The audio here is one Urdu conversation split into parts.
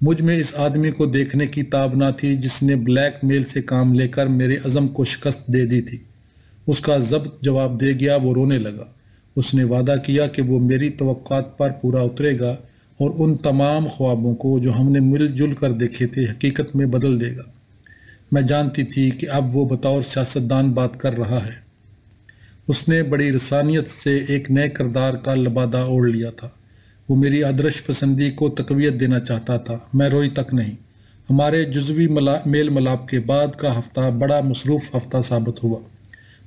مجھ میں اس آدمی کو دیکھنے کی تاب نہ تھی جس نے بلیک میل سے کام لے کر میرے عزم کو شکست دے دی تھی۔ اس کا ضبط جواب دے گیا، وہ رونے لگا۔ اس نے وعدہ کیا کہ وہ میری توقعات پر پورا اترے گا اور ان تمام خوابوں کو جو ہم نے مل جل کر دیکھے تھے حقیقت میں بدل دے گا۔ میں جانتی تھی کہ اب وہ بطور سیاستدان بات کر رہا ہے۔ اس نے بڑی رسانیت سے ایک نئے کردار کا لبادہ اوڑھ لیا تھا۔ وہ میری آدرش پسندی کو تقویت دینا چاہتا تھا۔ میں روئی تک نہیں۔ ہمارے جزوی میل ملاپ کے بعد کا ہفتہ بڑا مصروف ہفتہ ثابت ہوا۔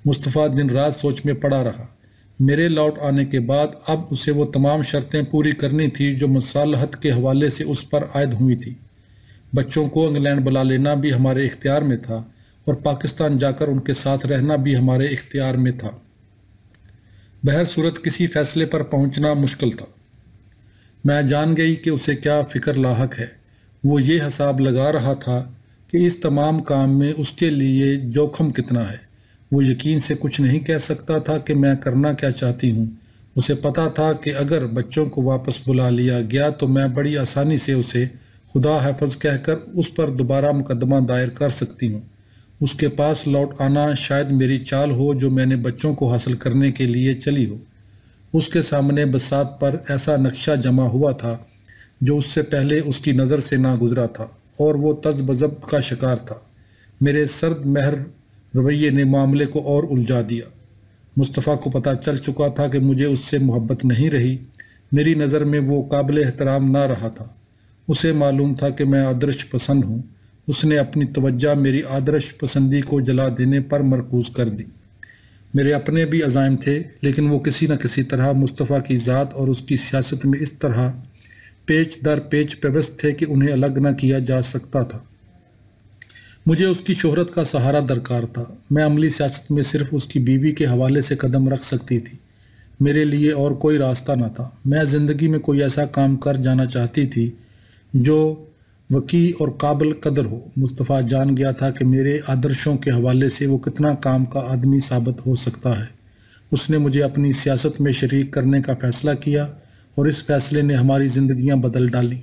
مصطفیٰ دن رات سوچ میں پڑا رہا۔ میرے لوٹ آنے کے بعد اب اسے وہ تمام شرطیں پوری کرنی تھی جو مصالحت کے حوالے سے اس پر عائد ہوئی تھی۔ بچوں کو انگلینڈ بلا لینا بھی ہمارے اختیار میں تھا اور پاکستان جا کر ان کے ساتھ رہنا بھی ہمارے اختیار میں تھا۔ بہر صورت کسی فیصلے پر پہنچنا مشکل تھا۔ میں جان گئی کہ اسے کیا فکر لاحق ہے۔ وہ یہ حساب لگا رہا تھا کہ اس تمام کام میں اس کے لیے جوخم کتنا ہے۔ وہ یقین سے کچھ نہیں کہہ سکتا تھا کہ میں کرنا کیا چاہتی ہوں۔ اسے پتا تھا کہ اگر بچوں کو واپس بلا لیا گیا تو میں بڑی آسانی سے اسے خدا حافظ کہہ کر اس پر دوبارہ مقدمہ دائر کر سکتی ہوں۔ اس کے پاس لوٹ آنا شاید میری چال ہو جو میں نے بچوں کو حاصل کرنے کے لیے چلی ہو۔ اس کے سامنے بساط پر ایسا نقشہ جمع ہوا تھا جو اس سے پہلے اس کی نظر سے نہ گزرا تھا اور وہ تذبذب کا شکار تھا۔ میرے سرد مہر رویے نے معاملے کو اور الجھا دیا۔ مصطفیٰ کو پتہ چل چکا تھا کہ مجھے اس سے محبت نہیں رہی۔ میری نظر میں وہ قابل احترام نہ رہا تھا۔ اسے معلوم تھا کہ میں آدرش پسند ہوں۔ اس نے اپنی توجہ میری آدرش پسندی کو جلا دینے پر مرکوز کر دی۔ میرے اپنے بھی عزائم تھے لیکن وہ کسی نہ کسی طرح مصطفیٰ کی ذات اور اس کی سیاست میں اس طرح پیچ در پیچ پیوست تھے کہ انہیں الگ نہ کیا جا سکتا تھا۔ مجھے اس کی شہرت کا سہارا درکار تھا۔ میں عملی سیاست میں صرف اس کی بیوی کے حوالے سے قدم رکھ سکتی تھی۔ میرے لیے اور کوئی راستہ نہ تھا۔ میں زندگی میں کوئی ایسا کام کر جانا چاہتی تھی جو وقی اور قابل قدر ہو۔ مصطفیٰ جان گیا تھا کہ میرے آدرشوں کے حوالے سے وہ کتنا کام کا آدمی ثابت ہو سکتا ہے۔ اس نے مجھے اپنی سیاست میں شریک کرنے کا فیصلہ کیا اور اس فیصلے نے ہماری زندگیاں بدل ڈالیں۔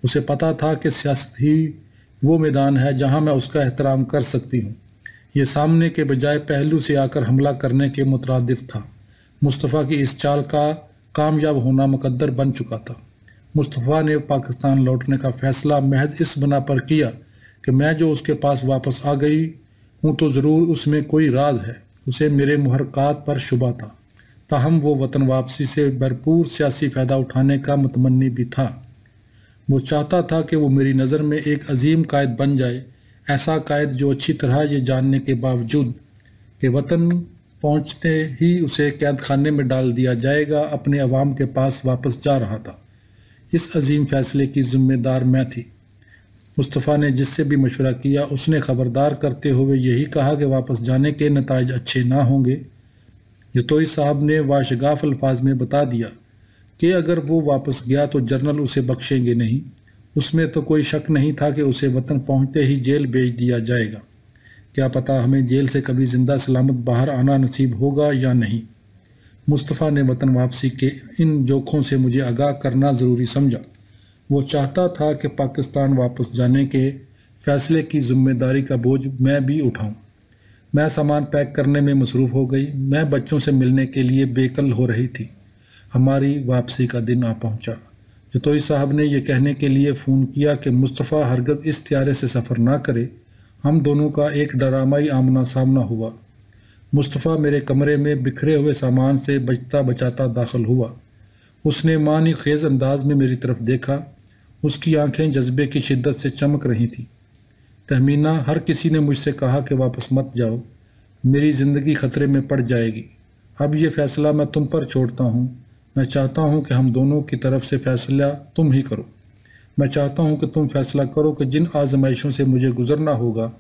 اسے پتہ تھا کہ سیاست ہی وہ میدان ہے جہاں میں اس کا احترام کر سکتی ہوں۔ یہ سامنے کے بجائے پہلو سے آ کر حملہ کرنے کے مترادف تھا۔ مصطفیٰ کی اس چال کا کامیاب ہونا مقدر بن چکا تھا۔ مصطفیٰ نے پاکستان لوٹنے کا فیصلہ محض اس بنا پر کیا کہ میں جو اس کے پاس واپس آ گئی ہوں تو ضرور اس میں کوئی راز ہے۔ اسے میرے محرکات پر شبہ تھا، تاہم وہ وطن واپسی سے بھرپور سیاسی فائدہ اٹھانے کا متمنی بھی تھا۔ وہ چاہتا تھا کہ وہ میری نظر میں ایک عظیم قائد بن جائے، ایسا قائد جو اچھی طرح یہ جاننے کے باوجود کہ وطن پہنچتے ہی اسے قید خانے میں ڈال دیا جائے گا اپنے عوام کے پاس واپس جا رہا تھا۔ اس عظیم فیصلے کی ذمہ دار میں تھی۔ مصطفیٰ نے جس سے بھی مشورہ کیا اس نے خبردار کرتے ہوئے یہی کہا کہ واپس جانے کے نتائج اچھے نہ ہوں گے۔ جتوئی صاحب نے واشگاف الفاظ میں بتا دیا کہ اگر وہ واپس گیا تو جنرل اسے بخشیں گے نہیں۔ اس میں تو کوئی شک نہیں تھا کہ اسے وطن پہنچتے ہی جیل بھیج دیا جائے گا۔ کیا پتہ ہمیں جیل سے کبھی زندہ سلامت باہر آنا نصیب ہوگا یا نہیں۔ مصطفیٰ نے وطن واپسی کے ان جوکھوں سے مجھے آگاہ کرنا ضروری سمجھا۔ وہ چاہتا تھا کہ پاکستان واپس جانے کے فیصلے کی ذمہ داری کا بوجھ میں بھی اٹھاؤں۔ میں سامان پیک کرنے میں مصروف ہو گئی۔ میں بچوں سے ملنے کے لیے بے قل ہو رہی تھی۔ ہماری واپسی کا دن آ پہنچا۔ جتوئی صاحب نے یہ کہنے کے لیے فون کیا کہ مصطفیٰ ہرگز اس طیارے سے سفر نہ کرے۔ ہم دونوں کا ایک ڈرامائی آمنا سامنا ہوا۔ مصطفیٰ میرے کمرے میں بکھرے ہوئے سامان سے بچتا بچاتا داخل ہوا۔ اس نے معنی خیز انداز میں میری طرف دیکھا۔ اس کی آنکھیں جذبے کی شدت سے چمک رہی تھیں۔ تہمینہ، ہر کسی نے مجھ سے کہا کہ واپس مت جاؤ، میری زندگی خطرے میں پڑ جائے گی۔ اب یہ فیصلہ میں تم پر چھوڑتا ہوں۔ میں چاہتا ہوں کہ ہم دونوں کی طرف سے فیصلہ تم ہی کرو۔ میں چاہتا ہوں کہ تم فیصلہ کرو کہ جن آزمائشوں سے مجھے گزرنا ہوگا،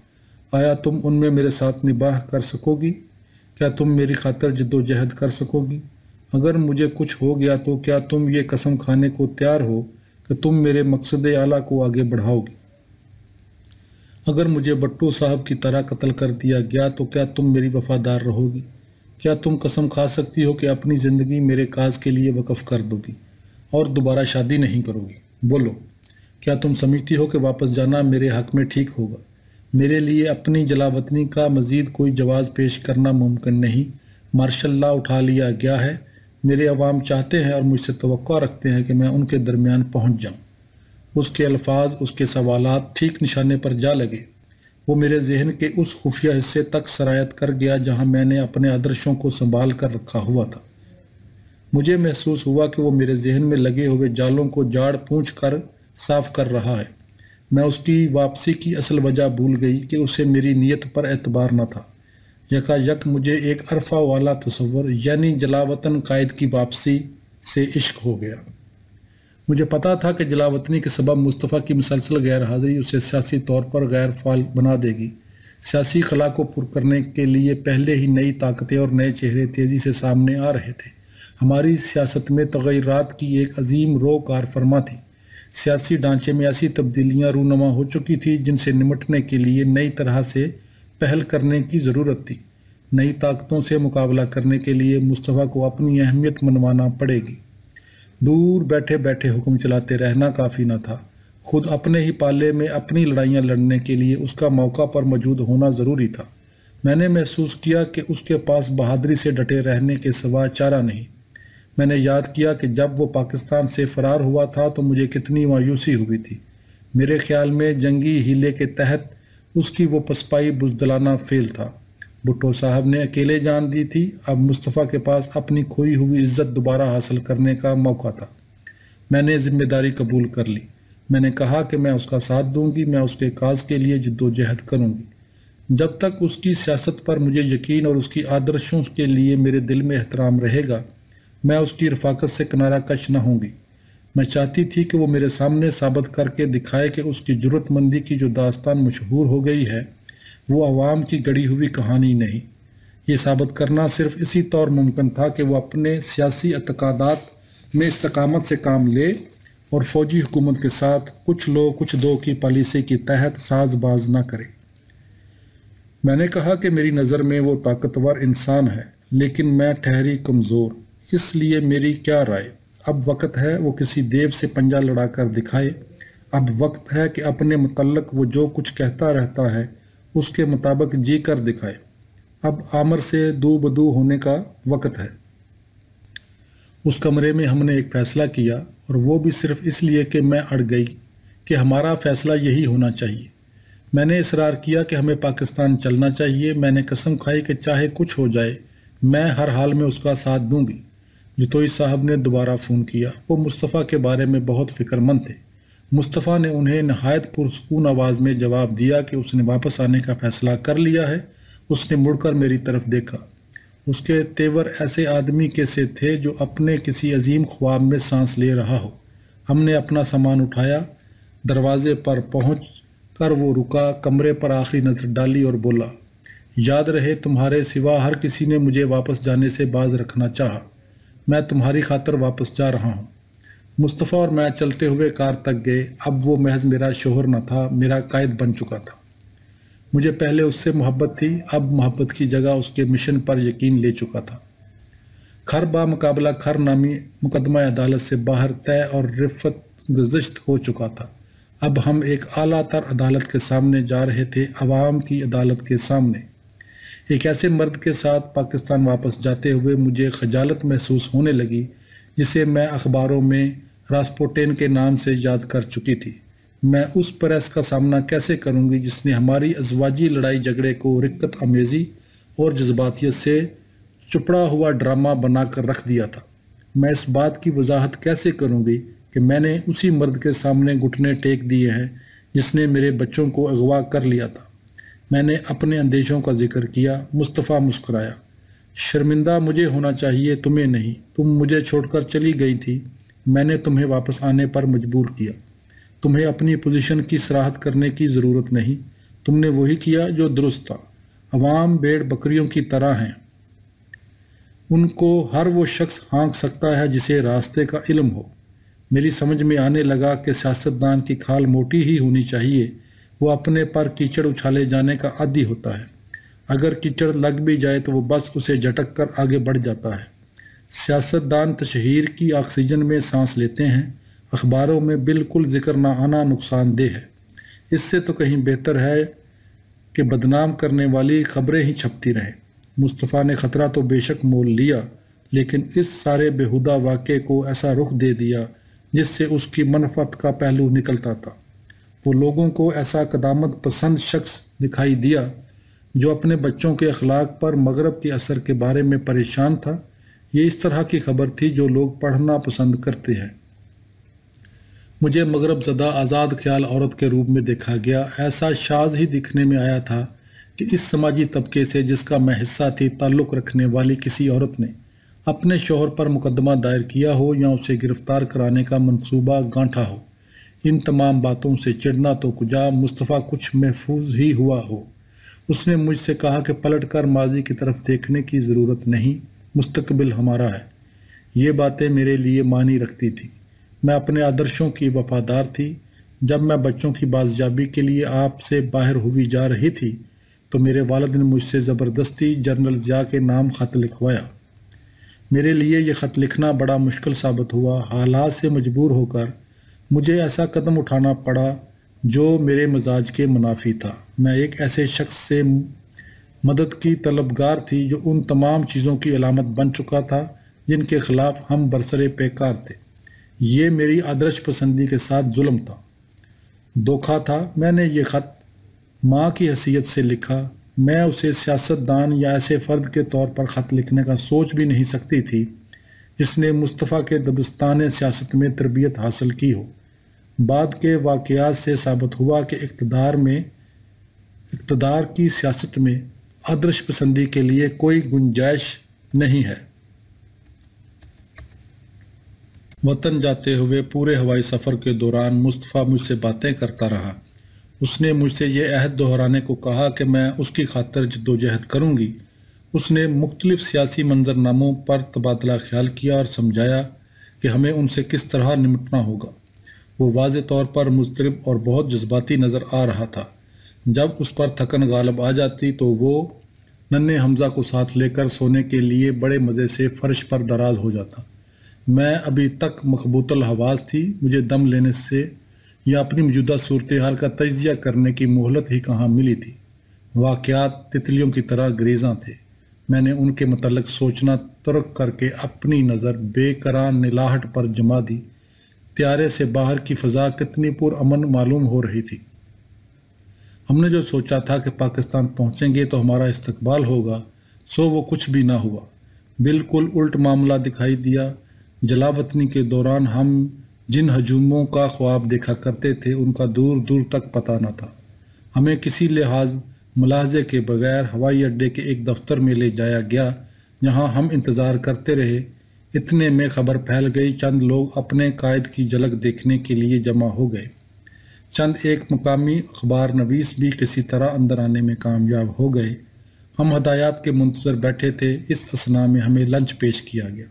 آیا تم ان میں میرے ساتھ نباہ کر سکو گی؟ کیا تم میری خاطر جد و جہد کر سکو گی؟ اگر مجھے کچھ ہو گیا تو کیا تم یہ قسم کھانے کو تیار ہو کہ تم میرے مقصد اعلیٰ کو آگے بڑھاؤ گی؟ اگر مجھے بٹو صاحب کی طرح قتل کر دیا گیا تو کیا تم میری وفادار رہو گی؟ کیا تم قسم کھا سکتی ہو کہ اپنی زندگی میرے کاز کے لیے وقف کر دو گی اور دوبارہ شادی نہیں کرو گی؟ بولو۔ کیا تم سمجھتی ہو کہ واپس جانا میرے حق میں ٹھیک ہوگا؟ میرے لیے اپنی جلا وطنی کا مزید کوئی جواز پیش کرنا ممکن نہیں۔ مارشل لا اٹھا لیا گیا ہے۔ میرے عوام چاہتے ہیں اور مجھ سے توقع رکھتے ہیں کہ میں ان کے درمیان پہنچ جاؤں۔ اس کے الفاظ، اس کے سوالات ٹھیک نشانے پر جا لگے۔ وہ میرے ذہن کے اس خفیہ حصے تک سرایت کر گیا جہاں میں نے اپنے آدرشوں کو سنبھال کر رکھا ہوا تھا۔ مجھے محسوس ہوا کہ وہ میرے ذہن میں لگے ہوئے جالوں کو جاڑ پونچھ کر صاف کر رہا ہے۔ میں اس کی واپسی کی اصل وجہ بھول گئی کہ اسے میری نیت پر اعتبار نہ تھا۔ یکا یک مجھے ایک عرفہ والا تصور، یعنی جلاوطن قائد کی واپسی سے عشق ہو گیا۔ مجھے پتا تھا کہ جلاوطنی کے سبب مصطفیٰ کی مسلسل غیر حاضری اسے سیاسی طور پر غیر فعال بنا دے گی۔ سیاسی خلا کو پر کرنے کے لیے پہلے ہی نئی طاقتیں اور نئے چہرے تیزی سے سامنے آ رہے تھے۔ ہماری سیاست میں تغیرات کی ایک عظیم رو کار فرما تھی۔ سیاسی ڈھانچے میں ایسی تبدیلیاں رونما ہو چکی تھی جن سے نمٹنے کے لیے نئی طرح سے پہل کرنے کی ضرورت تھی۔ نئی طاقتوں سے مقابلہ کرنے کے لیے مصطفیٰ کو اپنی اہمیت منوانا پڑے گی۔ دور بیٹھے بیٹھے حکم چلاتے رہنا کافی نہ تھا۔ خود اپنے ہی پالے میں اپنی لڑائیاں لڑنے کے لیے اس کا موقع پر موجود ہونا ضروری تھا۔ میں نے محسوس کیا کہ اس کے پاس بہادری سے ڈٹے رہنے کے سوا چارہ نہیں۔ میں نے یاد کیا کہ جب وہ پاکستان سے فرار ہوا تھا تو مجھے کتنی مایوسی ہوئی تھی۔ میرے خیال میں جنگی ہیلے کے تحت اس کی وہ پسپائی بزدلانہ فعل تھا۔ بھٹو صاحب نے اکیلے جان دی تھی۔ اب مصطفیٰ کے پاس اپنی کھوئی ہوئی عزت دوبارہ حاصل کرنے کا موقع تھا۔ میں نے ذمہ داری قبول کر لی۔ میں نے کہا کہ میں اس کا ساتھ دوں گی، میں اس کے کاز کے لیے جدوجہد کروں گی۔ جب تک اس کی سیاست پر مجھے یقین اور اس کی آدرشوں کے لیے میرے دل میں احترام رہے گا، میں اس کی رفاقت سے کنارہ کش نہ ہوں گی۔ میں چاہتی تھی کہ وہ میرے سامنے ثابت کر کے دکھائے کہ اس کی جرأت مندی کی جو داستان مشہور ہو گئی ہے وہ عوام کی گڑھی ہوئی کہانی نہیں۔ یہ ثابت کرنا صرف اسی طور ممکن تھا کہ وہ اپنے سیاسی اعتقادات میں استقامت سے کام لے اور فوجی حکومت کے ساتھ کچھ لو کچھ دو کی پالیسی کے تحت ساز باز نہ کرے۔ میں نے کہا کہ میری نظر میں وہ طاقتور انسان ہے، لیکن میں ٹھہری کمزور۔ اس لیے میری کیا رائے؟ اب وقت ہے وہ کسی دیو سے پنجہ لڑا کر دکھائے۔ اب وقت ہے کہ اپنے متعلق وہ جو کچھ کہتا رہتا ہے اس کے مطابق جی کر دکھائے۔ اب آمر سے دو بدو ہونے کا وقت ہے۔ اس کمرے میں ہم نے ایک فیصلہ کیا، اور وہ بھی صرف اس لیے کہ میں اڑ گئی کہ ہمارا فیصلہ یہی ہونا چاہیے۔ میں نے اصرار کیا کہ ہمیں پاکستان چلنا چاہیے۔ میں نے قسم کھائی کہ چاہے کچھ ہو جائے میں ہر حال میں اس کا ساتھ دوں گی۔ جتوئی صاحب نے دوبارہ فون کیا۔ وہ مصطفیٰ کے بارے میں بہت فکر مند تھے۔ مصطفیٰ نے انہیں نہایت پرسکون آواز میں جواب دیا کہ اس نے واپس آنے کا فیصلہ کر لیا ہے۔ اس نے مڑ کر میری طرف دیکھا۔ اس کے تیور ایسے آدمی کے سے تھے جو اپنے کسی عظیم خواب میں سانس لے رہا ہو۔ ہم نے اپنا سامان اٹھایا۔ دروازے پر پہنچ کر وہ رکا، کمرے پر آخری نظر ڈالی اور بولا، یاد رہے تمہارے سوا ہر کسی نے مجھے واپس جانے سے باز رکھنا چاہا۔ میں تمہاری خاطر واپس جا رہا ہوں۔ مصطفیٰ اور میں چلتے ہوئے کار تک گئے۔ اب وہ محض میرا شوہر نہ تھا، میرا قائد بن چکا تھا۔ مجھے پہلے اس سے محبت تھی، اب محبت کی جگہ اس کے مشن پر یقین لے چکا تھا۔ کھر با مقابلہ کھر نامی مقدمہ عدالت سے باہر طے اور رفت گزشت ہو چکا تھا۔ اب ہم ایک اعلیٰ تر عدالت کے سامنے جا رہے تھے، عوام کی عدالت کے سامنے۔ ایک ایسے مرد کے ساتھ پاکستان واپس جاتے ہوئے مجھے خجالت محسوس ہونے لگی جسے میں اخباروں میں راسپوٹین کے نام سے یاد کر چکی تھی۔ میں اس پریس کا سامنا کیسے کروں گی جس نے ہماری ازواجی لڑائی جھگڑے کو رقت امیزی اور جذباتیت سے چپڑا ہوا ڈرامہ بنا کر رکھ دیا تھا؟ میں اس بات کی وضاحت کیسے کروں گی کہ میں نے اسی مرد کے سامنے گھٹنے ٹیک دیے ہیں جس نے میرے بچوں کو اغوا کر لیا تھا؟ میں نے اپنے اندیشوں کا ذکر کیا۔ مصطفیٰ مسکرایا۔ شرمندہ مجھے ہونا چاہیے، تمہیں نہیں۔ تم مجھے چھوڑ کر چلی گئی تھی، میں نے تمہیں واپس آنے پر مجبور کیا۔ تمہیں اپنی پوزیشن کی صراحت کرنے کی ضرورت نہیں، تم نے وہی کیا جو درست تھا۔ عوام بھیڑ بکریوں کی طرح ہیں، ان کو ہر وہ شخص ہانک سکتا ہے جسے راستے کا علم ہو۔ میری سمجھ میں آنے لگا کہ سیاستدان کی کھال موٹی ہی ہونی چاہیے، وہ اپنے پر کیچڑ اچھالے جانے کا عادی ہوتا ہے۔ اگر کیچڑ لگ بھی جائے تو وہ بس اسے جھٹک کر آگے بڑھ جاتا ہے۔ سیاستدان تشہیر کی آکسیجن میں سانس لیتے ہیں، اخباروں میں بالکل ذکر نہ آنا نقصان دہ ہے۔ اس سے تو کہیں بہتر ہے کہ بدنام کرنے والی خبریں ہی چھپتی رہیں۔ مصطفیٰ نے خطرہ تو بے شک مول لیا، لیکن اس سارے بیہودہ واقعے کو ایسا رخ دے دیا جس سے اس کی منفعت کا پہلو نکلتا تھا۔ وہ لوگوں کو ایسا قدامت پسند شخص دکھائی دیا جو اپنے بچوں کے اخلاق پر مغرب کے اثر کے بارے میں پریشان تھا۔ یہ اس طرح کی خبر تھی جو لوگ پڑھنا پسند کرتے ہیں۔ مجھے مغرب زدہ آزاد خیال عورت کے روپ میں دیکھا گیا۔ ایسا شاذ ہی دکھنے میں آیا تھا کہ اس سماجی طبقے سے جس کا میں حصہ تھی تعلق رکھنے والی کسی عورت نے اپنے شوہر پر مقدمہ دائر کیا ہو یا اسے گرفتار کرانے کا منصوبہ گانٹھا ہو۔ ان تمام باتوں سے چڑھنا تو کجا، مصطفیٰ کچھ محفوظ ہی ہوا ہو۔ اس نے مجھ سے کہا کہ پلٹ کر ماضی کی طرف دیکھنے کی ضرورت نہیں، مستقبل ہمارا ہے۔ یہ باتیں میرے لیے معنی رکھتی تھیں۔ میں اپنے آدرشوں کی وفادار تھی۔ جب میں بچوں کی بازیابی کے لیے آپ سے باہر ہوئی جا رہی تھی تو میرے والد نے مجھ سے زبردستی جنرل ضیاء کے نام خط لکھوایا۔ میرے لیے یہ خط لکھنا بڑا مشکل ثابت ہوا۔ حالات سے مجبور ہو کر مجھے ایسا قدم اٹھانا پڑا جو میرے مزاج کے منافی تھا۔ میں ایک ایسے شخص سے مدد کی طلبگار تھی جو ان تمام چیزوں کی علامت بن چکا تھا جن کے خلاف ہم برسر پیکار تھے۔ یہ میری آدرش پسندی کے ساتھ ظلم تھا، دھوکہ تھا۔ میں نے یہ خط ماں کی حیثیت سے لکھا۔ میں اسے سیاست دان یا ایسے فرد کے طور پر خط لکھنے کا سوچ بھی نہیں سکتی تھی جس نے مصطفیٰ کے دبستان سیاست میں تربیت حاصل کی ہو۔ بعد کے واقعات سے ثابت ہوا کہ اقتدار کی سیاست میں آدرش پسندی کے لیے کوئی گنجائش نہیں ہے۔ وطن جاتے ہوئے پورے ہوائی سفر کے دوران مصطفیٰ مجھ سے باتیں کرتا رہا۔ اس نے مجھ سے یہ عہد دہرانے کو کہا کہ میں اس کی خاطر جدوجہد کروں گی۔ اس نے مختلف سیاسی منظرناموں پر تبادلہ خیال کیا اور سمجھایا کہ ہمیں ان سے کس طرح نمٹنا ہوگا۔ وہ واضح طور پر مضطرب اور بہت جذباتی نظر آ رہا تھا۔ جب اس پر تھکن غالب آ جاتی تو وہ ننھے حمزہ کو ساتھ لے کر سونے کے لیے بڑے مزے سے فرش پر دراز ہو جاتا۔ میں ابھی تک مخبوط الحواس تھی۔ مجھے دم لینے سے یا اپنی موجودہ صورتحال کا تجزیہ کرنے کی مہلت ہی کہاں ملی تھی۔ واقعات تتلیوں کی طرح گریزاں تھے۔ میں نے ان کے متعلق سوچنا ترک کر کے اپنی نظر بے قرار نلاہٹ پر جما دی۔ طیارے سے باہر کی فضا کتنی پرامن معلوم ہو رہی تھی۔ ہم نے جو سوچا تھا کہ پاکستان پہنچیں گے تو ہمارا استقبال ہوگا، سو وہ کچھ بھی نہ ہوا۔ بالکل الٹ معاملہ دکھائی دیا۔ جلا وطنی کے دوران ہم جن ہجوموں کا خواب دیکھا کرتے تھے ان کا دور دور تک پتہ نہ تھا۔ ہمیں کسی ملاحظے کے بغیر ہوائی اڈے کے ایک دفتر میں لے جایا گیا جہاں ہم انتظار کرتے رہے۔ اتنے میں خبر پھیل گئی۔ چند لوگ اپنے قائد کی جھلک دیکھنے کے لیے جمع ہو گئے۔ چند ایک مقامی اخبار نویس بھی کسی طرح اندر آنے میں کامیاب ہو گئے۔ ہم ہدایات کے منتظر بیٹھے تھے۔ اس اثناء میں ہمیں لنچ پیش کیا گیا۔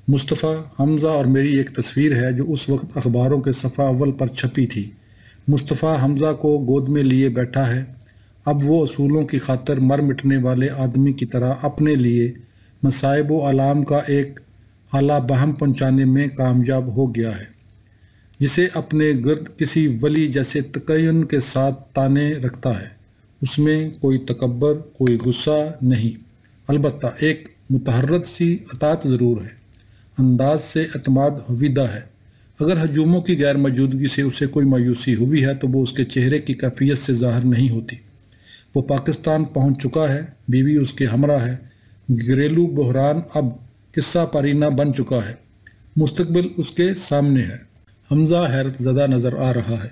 مصطفیٰ، حمزہ اور میری ایک تصویر ہے جو اس وقت اخباروں کے صفحہ اول پر چھپی تھی۔ مصطفیٰ حمزہ کو گود میں لیے بیٹھا ہے۔ اب وہ اصولوں کی خاطر مر مٹنے والے آدمی کی طرح اپنے لیے مصائب و آلام کا ایک حالہ بہم پہنچانے میں کامیاب ہو گیا ہے، جسے اپنے گرد کسی ولی جیسے تقین کے ساتھ تانے رکھتا ہے۔ اس میں کوئی تکبر، کوئی غصہ نہیں، البتہ ایک متحرک سی اطاعت ضرور ہے۔ انداز سے اعتماد حویدہ ہے۔ اگر ہجوموں کی غیر موجودگی سے اسے کوئی مایوسی ہوئی ہے تو وہ اس کے چہرے کی کیفیت سے ظاہر نہیں ہوتی۔ وہ پاکستان پہنچ چکا ہے، بیوی اس کے ہمراہ ہے۔ گھریلو بحران اب قصہ پارینہ بن چکا ہے، مستقبل اس کے سامنے ہے۔ حمزہ حیرت زدہ نظر آ رہا ہے۔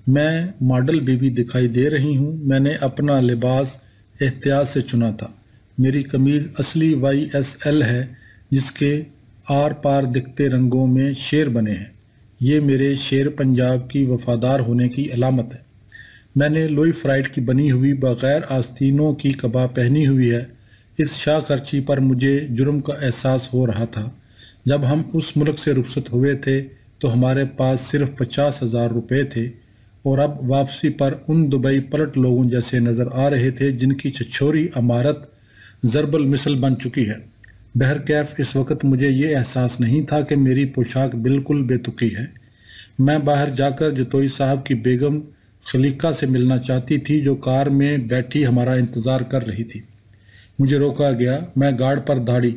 میں ماڈل بیوی دکھائی دے رہی ہوں۔ میں نے اپنا لباس احتیاط سے چنا تھا۔ میری قمیض اصلی YSL ہے جس کے آر پار دکھتے رنگوں میں شیر بنے ہیں۔ یہ میرے شیر پنجاب کی وفادار ہونے کی علامت ہے۔ میں نے لوئی فرائڈ کی بنی ہوئی بغیر آستینوں کی قبا پہنی ہوئی ہے۔ اس شاہ خرچی پر مجھے جرم کا احساس ہو رہا تھا۔ جب ہم اس ملک سے رخصت ہوئے تھے تو ہمارے پاس صرف 50,000 روپے تھے اور اب واپسی پر ان دبئی پلٹ لوگوں جیسے نظر آ رہے تھے جن کی چھچھوری عمارت ضرب المثل بن چکی ہے۔ بہرکیف اس وقت مجھے یہ احساس نہیں تھا کہ میری پوشاک بالکل بے تکی ہے۔ میں باہر جا کر جتوئی صاحب کی بیگم خلیقہ سے ملنا چاہتی تھی جو کار میں بیٹھی ہمارا انتظار کر رہی تھی۔ مجھے روکا گیا۔ میں گارڈ پر دھاڑی،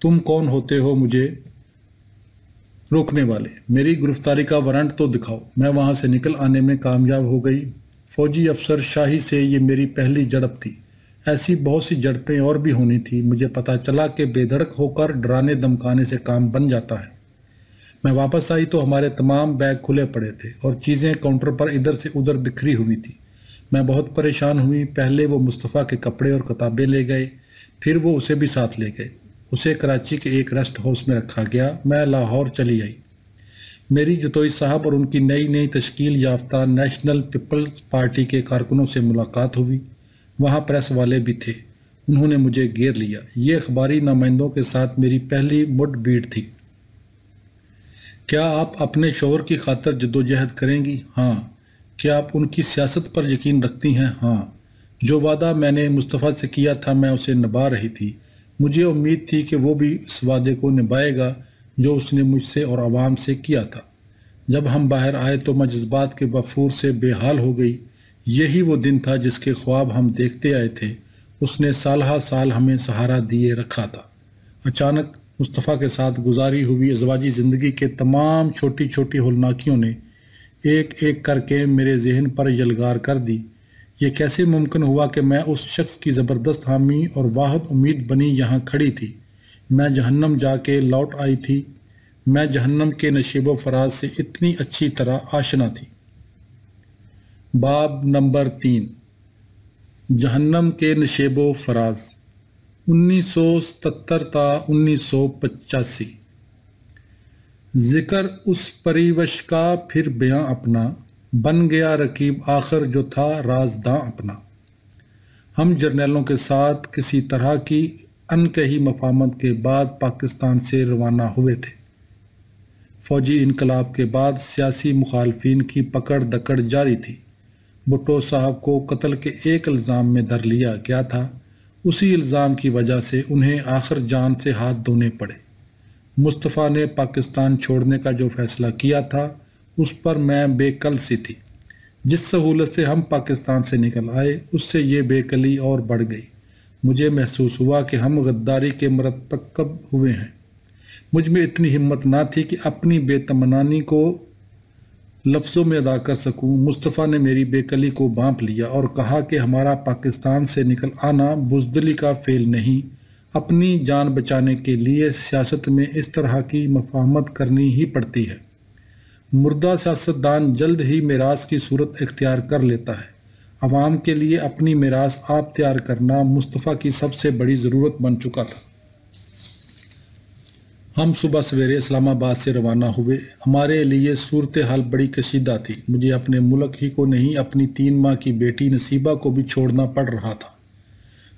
تم کون ہوتے ہو مجھے روکنے والے؟ میری گرفتاری کا وارنٹ تو دکھاؤ۔ میں وہاں سے نکل آنے میں کامیاب ہو گئی۔ فوجی افسر شاہی سے یہ میری پہلی جھڑپ تھی۔ ایسی بہت سی جھڑپیں اور بھی ہونی تھی۔ مجھے پتہ چلا کہ بے دھڑک ہو کر ڈرانے دمکانے سے کام بن جاتا ہے۔ میں واپس آئی تو ہمارے تمام بیگ کھلے پڑے تھے اور چیزیں کاؤنٹر پر ادھر سے ادھر بکھری ہوئی تھیں۔ میں بہت پریشان ہوئی۔ پہلے وہ مصطفیٰ کے کپڑے اور کتابیں لے گئے، پھر وہ اسے بھی ساتھ لے گئے۔ اسے کراچی کے ایک ریسٹ ہاؤس میں رکھا گیا۔ میں لاہور چلی آئی۔ میری جتوئی صاحب اور ان کی نئی تشکیل یافتہ نیشنل پیپلز پارٹی کے کارکنوں سے ملاقات ہوئی۔ وہاں پریس والے بھی تھے۔ انہوں نے مجھے گھیر لیا۔ یہ اخباری نمائندوں کے ساتھ میری پہلی مڈ بھیڑ تھی۔ کیا آپ اپنے شوہر کی خاطر جدوجہد کریں گی؟ ہاں۔ کیا آپ ان کی سیاست پر یقین رکھتی ہیں؟ ہاں۔ جو وعدہ میں نے مصطفیٰ سے کیا تھا میں اسے نبھا رہی تھی۔ مجھے امید تھی کہ وہ بھی اس وعدے کو نبھائے گا جو اس نے مجھ سے اور عوام سے کیا تھا۔ جب ہم باہر آئے تو میں جذبات کے وفور سے بے حال ہو گئی۔ یہی وہ دن تھا جس کے خواب ہم دیکھتے آئے تھے۔ اس نے سالہ سال ہمیں سہارا دیے رکھا تھا۔ اچانک مصطفیٰ کے ساتھ گزاری ہوئی ازواجی زندگی کے تمام چھوٹی چھوٹی ہولناکیوں نے ایک ایک کر کے میرے ذہن پر یلغار کر دی۔ یہ کیسے ممکن ہوا کہ میں اس شخص کی زبردست حامی اور واحد امید بنی یہاں کھڑی تھی؟ میں جہنم جا کے لوٹ آئی تھی۔ میں جہنم کے نشیب و فراز سے اتنی اچھی طرح آشنا تھی۔ باب نمبر 3، جہنم کے نشیب و فراز، 1977 تا 1985۔ ذکر اس پریوش کا پھر بیاں اپنا، بن گیا رقیب آخر جو تھا رازداں اپنا۔ ہم جرنیلوں کے ساتھ کسی طرح کی انکہی مفاہمت کے بعد پاکستان سے روانہ ہوئے تھے۔ فوجی انقلاب کے بعد سیاسی مخالفین کی پکڑ دکڑ جاری تھی۔ بھٹو صاحب کو قتل کے ایک الزام میں دھر لیا گیا تھا۔ اسی الزام کی وجہ سے انہیں آخر جان سے ہاتھ دھونے پڑے۔ مصطفیٰ نے پاکستان چھوڑنے کا جو فیصلہ کیا تھا اس پر میں بے کل سی تھی۔ جس سہولت سے ہم پاکستان سے نکل آئے اس سے یہ بے کلی اور بڑھ گئی۔ مجھے محسوس ہوا کہ ہم غداری کے مرتکب ہوئے ہیں۔ مجھ میں اتنی ہمت نہ تھی کہ اپنی بے طمنانی کو لفظوں میں ادا کر سکوں۔ مصطفیٰ نے میری بے کلی کو بھانپ لیا اور کہا کہ ہمارا پاکستان سے نکل آنا بزدلی کا فعل نہیں، اپنی جان بچانے کے لیے سیاست میں اس طرح کی مفاہمت کرنی ہی پڑتی ہے۔ مردہ سیاستدان جلد ہی میراث کی صورت اختیار کر لیتا ہے۔ عوام کے لیے اپنی میراث آپ تیار کرنا مصطفیٰ کی سب سے بڑی ضرورت بن چکا تھا۔ ہم صبح سویرے اسلام آباد سے روانہ ہوئے۔ ہمارے لیے صورتحال بڑی کشیدہ تھی۔ مجھے اپنے ملک ہی کو نہیں اپنی 3 ماہ کی بیٹی نصیبہ کو بھی چھوڑنا پڑ رہا تھا۔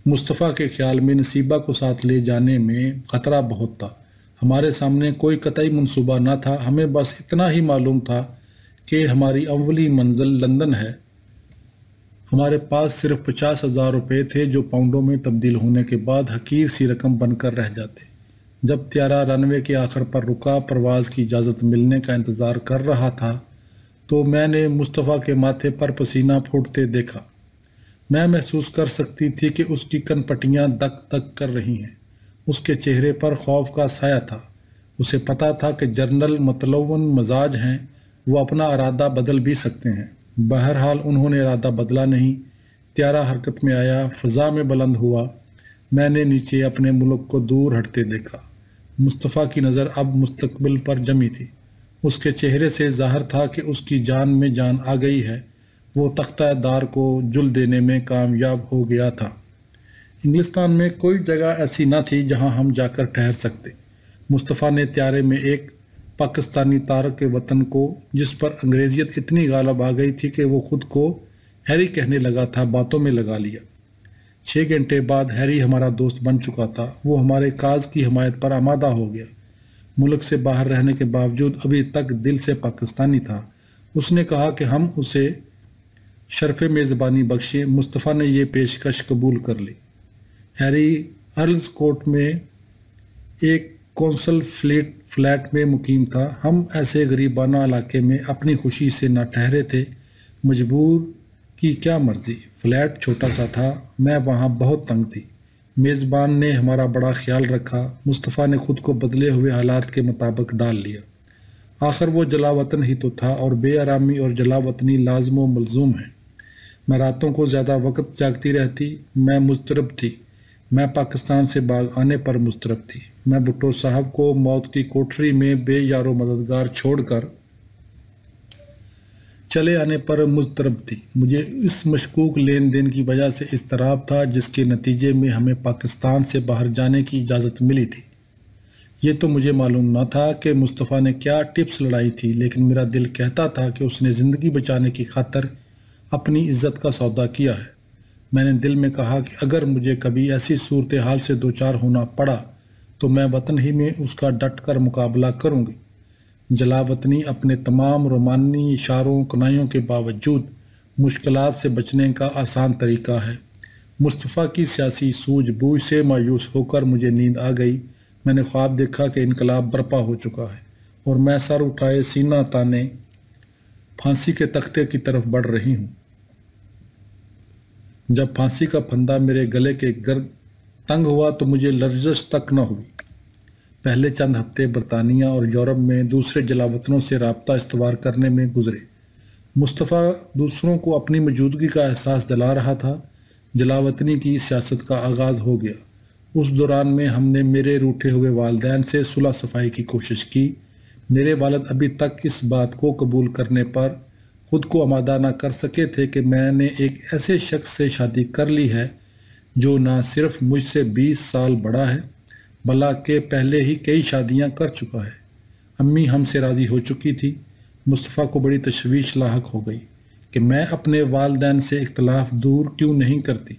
مصطفیٰ کے خیال میں نصیبہ کو ساتھ لے جانے میں خطرہ بہت تھا۔ ہمارے سامنے کوئی قطعی منصوبہ نہ تھا۔ ہمیں بس اتنا ہی معلوم تھا کہ ہماری اولی منزل لندن ہے۔ ہمارے پاس صرف 50,000 روپے تھے جو پاؤنڈوں میں تبدیل ہونے کے بعد حقیر سی رقم بن کر رہ جاتے۔ جب طیارہ رن وے کے آخر پر رکا، پرواز کی اجازت ملنے کا انتظار کر رہا تھا تو میں نے مصطفیٰ کے ماتھے پر پسینہ پھوٹتے دیکھا۔ میں محسوس کر سکتی تھی کہ اس کی کن پٹیاں دک دک کر رہی ہیں۔ اس کے چہرے پر خوف کا سایہ تھا۔ اسے پتہ تھا کہ جنرل متلون مزاج ہیں، وہ اپنا ارادہ بدل بھی سکتے ہیں۔ بہرحال انہوں نے ارادہ بدلا نہیں۔ طیارہ حرکت میں آیا، فضا میں بلند ہوا۔ میں نے نیچے اپنے ملک کو دور ہٹتے دیکھا۔ مصطفیٰ کی نظر اب مستقبل پر جمی تھی۔ اس کے چہرے سے ظاہر تھا کہ اس کی جان میں جان آ گئی ہے۔ وہ تختہ دار کو جل دینے میں کامیاب ہو گیا تھا۔ انگلستان میں کوئی جگہ ایسی نہ تھی جہاں ہم جا کر ٹھہر سکتے۔ مصطفیٰ نے طیارے میں ایک پاکستانی تارک وطن کو، جس پر انگریزیت اتنی غالب آ گئی تھی کہ وہ خود کو ہیری کہنے لگا تھا، باتوں میں لگا لیا۔ 6 گھنٹے بعد ہیری ہمارا دوست بن چکا تھا۔ وہ ہمارے کاز کی حمایت پر آمادہ ہو گیا۔ ملک سے باہر رہنے کے باوجود ابھی تک دل سے پاکستانی تھا۔ اس نے کہا کہ ہم اسے شرف میزبانی بخشیں۔ مصطفیٰ نے یہ پیشکش قبول کر لی۔ ہیری ارلز کوٹ میں ایک کونسل فلیٹ میں مقیم تھا۔ ہم ایسے غریبانہ علاقے میں اپنی خوشی سے نہ ٹھہرے تھے، مجبور کی کیا مرضی۔ فلیٹ چھوٹا سا تھا، میں وہاں بہت تنگ تھی۔ میزبان نے ہمارا بڑا خیال رکھا، مصطفیٰ نے خود کو بدلے ہوئے حالات کے مطابق ڈال لیا۔ آخر وہ جلا وطن ہی تو تھا، اور بے آرامی اور جلا وطنی لازم و ملزوم ہیں۔ میں راتوں کو زیادہ وقت جاگتی رہتی، میں مضطرب تھی۔ میں پاکستان سے باغ آنے پر مضطرب تھی۔ میں بھٹو صاحب کو موت کی کوٹھری میں بے یار و مددگار چھوڑ کر چلے آنے پر مضطرب تھی۔ مجھے اس مشکوک لین دین کی وجہ سے اضطراب تھا، جس کے نتیجے میں ہمیں پاکستان سے باہر جانے کی اجازت ملی تھی۔ یہ تو مجھے معلوم نہ تھا کہ مصطفیٰ نے کیا ٹپس لڑائی تھی، لیکن میرا دل کہتا تھا کہ اس نے زندگی بچانے کی خاطر اپنی عزت کا سودا کیا ہے۔ میں نے دل میں کہا کہ اگر مجھے کبھی ایسی صورتحال سے دوچار ہونا پڑا تو میں وطن ہی میں اس کا ڈٹ کر مقابلہ کروں گی۔ جلا وطنی اپنے تمام رومانی اشاروں کنائیوں کے باوجود مشکلات سے بچنے کا آسان طریقہ ہے۔ مصطفیٰ کی سیاسی سوجھ بوجھ سے مایوس ہو کر مجھے نیند آ گئی۔ میں نے خواب دیکھا کہ انقلاب برپا ہو چکا ہے اور میں سر اٹھائے سینہ تانے پھانسی کے تختے کی طرف بڑھ رہی ہوں۔ جب پھانسی کا پھندا میرے گلے کے گرد تنگ ہوا تو مجھے لرزش تک نہ ہوئی۔ پہلے چند ہفتے برطانیہ اور یورپ میں دوسرے جلا وطنوں سے رابطہ استوار کرنے میں گزرے۔ مصطفیٰ دوسروں کو اپنی موجودگی کا احساس دلا رہا تھا۔ جلا وطنی کی سیاست کا آغاز ہو گیا۔ اس دوران میں ہم نے میرے روٹھے ہوئے والدین سے صلح صفائی کی کوشش کی۔ میرے والد ابھی تک اس بات کو قبول کرنے پر خود کو آمادہ نہ کر سکے تھے کہ میں نے ایک ایسے شخص سے شادی کر لی ہے جو نہ صرف مجھ سے 20 سال بڑا ہے بلکہ پہلے ہی کئی شادیاں کر چکا ہے۔ امی ہم سے راضی ہو چکی تھی۔ مصطفیٰ کو بڑی تشویش لاحق ہو گئی کہ میں اپنے والدین سے اختلاف دور کیوں نہیں کرتی۔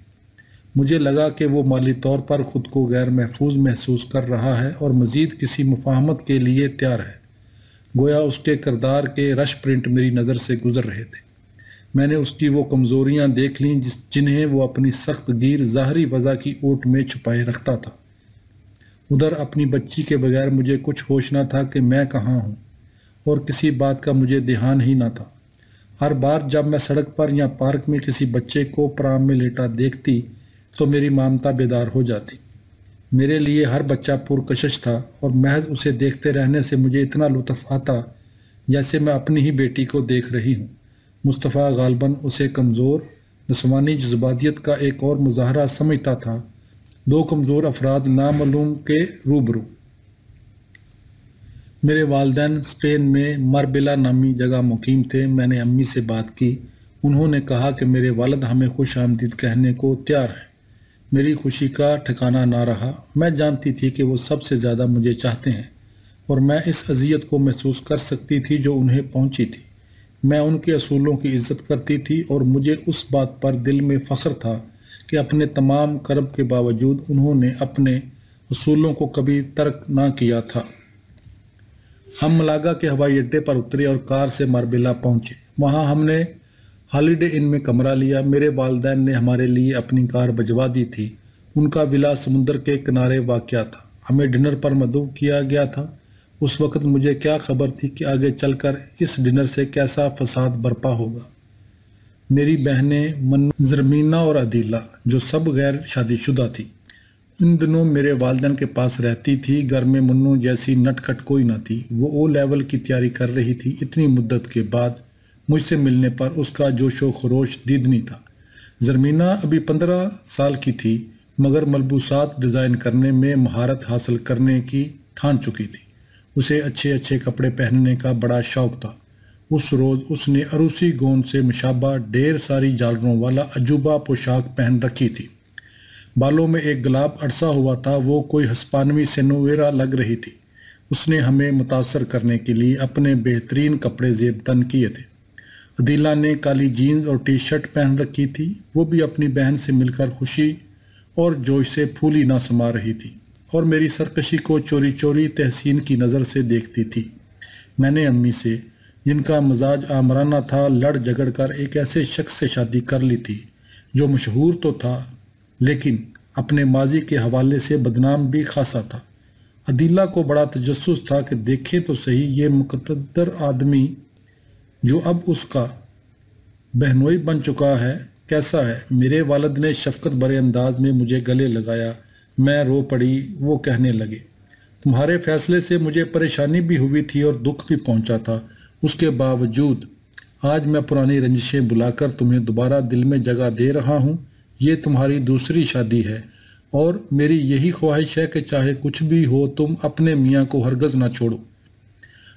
مجھے لگا کہ وہ مالی طور پر خود کو غیر محفوظ محسوس کر رہا ہے اور مزید کسی مفاہمت کے لیے تیار ہے۔ گویا اس کے کردار کے رش پرنٹ میری نظر سے گزر رہے تھے۔ میں نے اس کی وہ کمزوریاں دیکھ لیں جنہیں وہ اپنی سخت گیر ظاہری وضع کی اوٹ میں چھپائے رکھتا تھا۔ ادھر اپنی بچی کے بغیر مجھے کچھ ہوش نہ تھا کہ میں کہاں ہوں، اور کسی بات کا مجھے دھیان ہی نہ تھا۔ ہر بار جب میں سڑک پر یا پارک میں کسی بچے کو پرام میں لیٹا دیکھتی تو میری مامتا بیدار ہو جاتی۔ میرے لیے ہر بچہ پرکشش تھا، اور محض اسے دیکھتے رہنے سے مجھے اتنا لطف آتا جیسے میں اپنی ہی بیٹی کو دیکھ رہی ہوں۔ مصطفیٰ غالباً اسے کمزور نسوانی جذباتیت کا ایک اور مظاہرہ سمجھتا تھا۔ دو کمزور افراد نامعلوم کے روبرو۔ میرے والدین اسپین میں ماربیلا نامی جگہ مقیم تھے۔ میں نے امی سے بات کی۔ انہوں نے کہا کہ میرے والد ہمیں خوش آمدید کہنے کو تیار ہیں۔ میری خوشی کا ٹھکانہ نہ رہا۔ میں جانتی تھی کہ وہ سب سے زیادہ مجھے چاہتے ہیں، اور میں اس اذیت کو محسوس کر سکتی تھی جو انہیں پہنچی تھی۔ میں ان کے اصولوں کی عزت کرتی تھی، اور مجھے اس بات پر دل میں فخر تھا کہ اپنے تمام کرب کے باوجود انہوں نے اپنے اصولوں کو کبھی ترک نہ کیا تھا۔ ہم ملاگا کے ہوائی اڈے پر اترے اور کار سے ماربیلا پہنچے۔ وہاں ہم نے ہالیڈے ان میں کمرہ لیا۔ میرے والدین نے ہمارے لیے اپنی کار بھجوا دی تھی۔ ان کا ولا سمندر کے کنارے واقع تھا۔ ہمیں ڈنر پر مدعو کیا گیا تھا۔ اس وقت مجھے کیا خبر تھی کہ آگے چل کر اس ڈنر سے کیسا فساد برپا ہوگا۔ میری بہنیں منو، زرمینہ اور عدیلہ، جو سب غیر شادی شدہ تھیں، ان دنوں میرے والدین کے پاس رہتی تھی۔ گھر میں منو جیسی نٹ کھٹ کوئی نہ تھی۔ وہ او لیول کی تیاری کر رہی تھی۔ اتنی مدت کے بعد مجھ سے ملنے پر اس کا جوش و خروش دیدنی تھا۔ زرمینہ ابھی 15 سال کی تھی، مگر ملبوسات ڈیزائن کرنے میں مہارت حاصل کرنے کی ٹھان چکی تھی۔ اسے اچھے اچھے کپڑے پہننے کا بڑا شوق تھا۔ اس روز اس نے عروسی گون سے مشابہ ڈھیر ساری جالروں والا عجوبہ پوشاک پہن رکھی تھی۔ بالوں میں ایک گلاب اڑسا ہوا تھا۔ وہ کوئی ہسپانوی سینویرا لگ رہی تھی۔ اس نے ہمیں متاثر کرنے کے لیے اپنے بہترین کپڑے زیب تن کیے تھے۔ عدیلہ نے کالی جینز اور ٹی شرٹ پہن رکھی تھی۔ وہ بھی اپنی بہن سے مل کر خوشی اور جوش سے پھولی نہ سما رہی تھی، اور میری سرکشی کو چوری چوری تحسین کی نظر سے دیکھتی تھی۔ میں نے امی سے، جن کا مزاج آمرانہ تھا، لڑ جھگڑ کر ایک ایسے شخص سے شادی کر لی تھی جو مشہور تو تھا لیکن اپنے ماضی کے حوالے سے بدنام بھی خاصا تھا۔ عدیلہ کو بڑا تجسس تھا کہ دیکھیں تو صحیح یہ مقتدر آدمی جو اب اس کا بہنوئی بن چکا ہے کیسا ہے۔ میرے والد نے شفقت بھرے انداز میں مجھے گلے لگایا، میں رو پڑی۔ وہ کہنے لگے، تمہارے فیصلے سے مجھے پریشانی بھی ہوئی تھی اور دکھ بھی پہنچا تھا، اس کے باوجود آج میں پرانی رنجشیں بلا کر تمہیں دوبارہ دل میں جگہ دے رہا ہوں۔ یہ تمہاری دوسری شادی ہے اور میری یہی خواہش ہے کہ چاہے کچھ بھی ہو تم اپنے میاں کو ہرگز نہ چھوڑو۔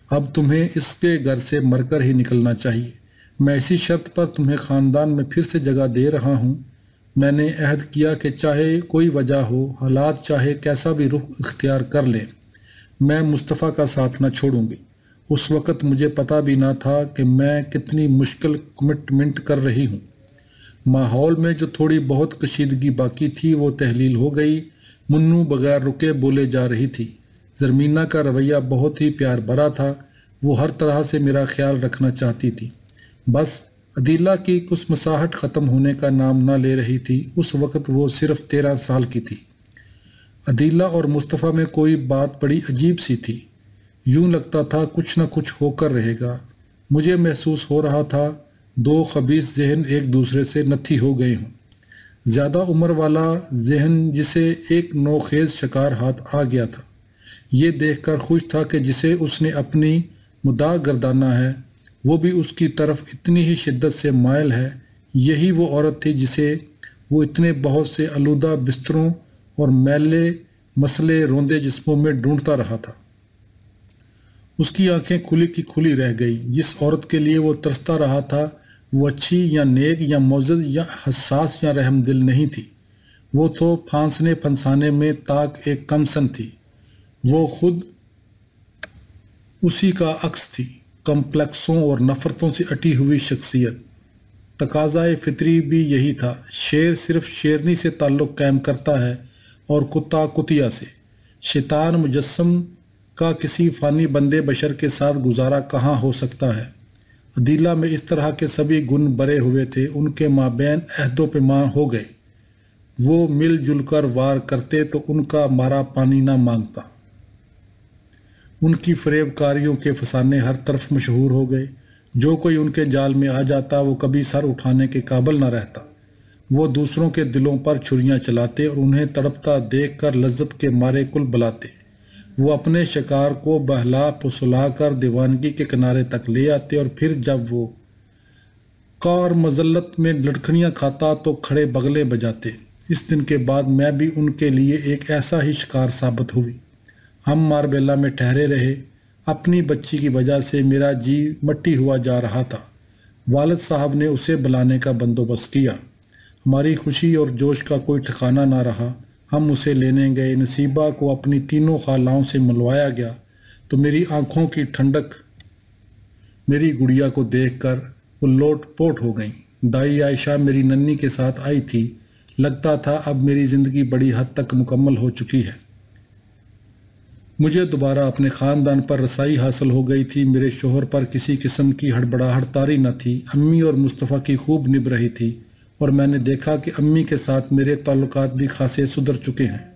اب تمہیں اس کے گھر سے مر کر ہی نکلنا چاہیے۔ میں اسی شرط پر تمہیں خاندان میں پھر سے جگہ دے رہا ہوں۔ میں نے عہد کیا کہ چاہے کوئی وجہ ہو، حالات چاہے کیسا بھی رخ اختیار کر لیں، میں مصطفیٰ کا ساتھ نہ چھوڑوں گی۔ اس وقت مجھے پتہ بھی نہ تھا کہ میں کتنی مشکل کمٹمنٹ کر رہی ہوں۔ ماحول میں جو تھوڑی بہت کشیدگی باقی تھی وہ تحلیل ہو گئی۔ منو بغیر رکے بولے جا رہی تھی۔ زرمینہ کا رویہ بہت ہی پیار بھرا تھا، وہ ہر طرح سے میرا خیال رکھنا چاہتی تھی۔ بس عدیلہ کی کچھ مساحت ختم ہونے کا نام نہ لے رہی تھی۔ اس وقت وہ صرف 13 سال کی تھی۔ عدیلہ اور مصطفیٰ میں کوئی بات بڑی عجیب سی تھی۔ یوں لگتا تھا کچھ نہ کچھ ہو کر رہے گا۔ مجھے محسوس ہو رہا تھا دو خبیث ذہن ایک دوسرے سے نتھی ہو گئے ہوں۔ زیادہ عمر والا ذہن جسے ایک نوخیز شکار ہاتھ آ گیا تھا، یہ دیکھ کر خوش تھا کہ جسے اس نے اپنی مداح گردانا ہے وہ بھی اس کی طرف اتنی ہی شدت سے مائل ہے۔ یہی وہ عورت تھی جسے وہ اتنے بہت سے آلودہ بستروں اور میلے مسلے روندے جسموں میں ڈھونڈتا رہا تھا۔ اس کی آنکھیں کھلی کی کھلی رہ گئی۔ جس عورت کے لیے وہ ترستا رہا تھا وہ اچھی یا نیک یا معزز یا حساس یا رحم دل نہیں تھی، وہ تو پھانسنے پھنسانے میں طاق ایک کمسن تھی۔ وہ خود اسی کا عکس تھی، کمپلیکسوں اور نفرتوں سے اٹی ہوئی شخصیت۔ تقاضائے فطری بھی یہی تھا۔ شیر صرف شیرنی سے تعلق قائم کرتا ہے اور کتا کتیا سے۔ شیطان مجسم کا کسی فانی بندے بشر کے ساتھ گزارا کہاں ہو سکتا ہے۔ عدیلہ میں اس طرح کے سبھی گن بھرے ہوئے تھے۔ ان کے مابین عہد و پیمان ہو گئے۔ وہ مل جل کر وار کرتے تو ان کا مارا پانی نہ مانگتا۔ ان کی فریب کاریوں کے فسانے ہر طرف مشہور ہو گئے۔ جو کوئی ان کے جال میں آ جاتا وہ کبھی سر اٹھانے کے قابل نہ رہتا۔ وہ دوسروں کے دلوں پر چھریاں چلاتے اور انہیں تڑپتا دیکھ کر لذت کے مارے کل بلاتے۔ وہ اپنے شکار کو بہلا پھسلا کر دیوانگی کے کنارے تک لے آتے اور پھر جب وہ کار مذلت میں لڑکھڑیاں کھاتا تو کھڑے بغلے بجاتے۔ اس دن کے بعد میں بھی ان کے لیے ایک ایسا ہی شکار ثابت ہوئی۔ ہم ماربیلا میں ٹھہرے رہے۔ اپنی بچی کی وجہ سے میرا جی مٹی ہوا جا رہا تھا۔ والد صاحب نے اسے بلانے کا بندوبست کیا۔ ہماری خوشی اور جوش کا کوئی ٹھکانہ نہ رہا۔ ہم اسے لینے گئے۔ نصیبہ کو اپنی تینوں خالاؤں سے ملوایا گیا تو میری آنکھوں کی ٹھنڈک میری گڑیا کو دیکھ کر وہ لوٹ پوٹ ہو گئیں۔ دائی عائشہ میری ننی کے ساتھ آئی تھی۔ لگتا تھا اب میری زندگی بڑی حد تک مکمل ہو چکی ہے۔ مجھے دوبارہ اپنے خاندان پر رسائی حاصل ہو گئی تھی۔ میرے شوہر پر کسی قسم کی ہڑبڑاہٹ طاری نہ تھی۔ امی اور مصطفیٰ کی خوب نبھ رہی تھی اور میں نے دیکھا کہ امی کے ساتھ میرے تعلقات بھی خاصے سدھر چکے ہیں۔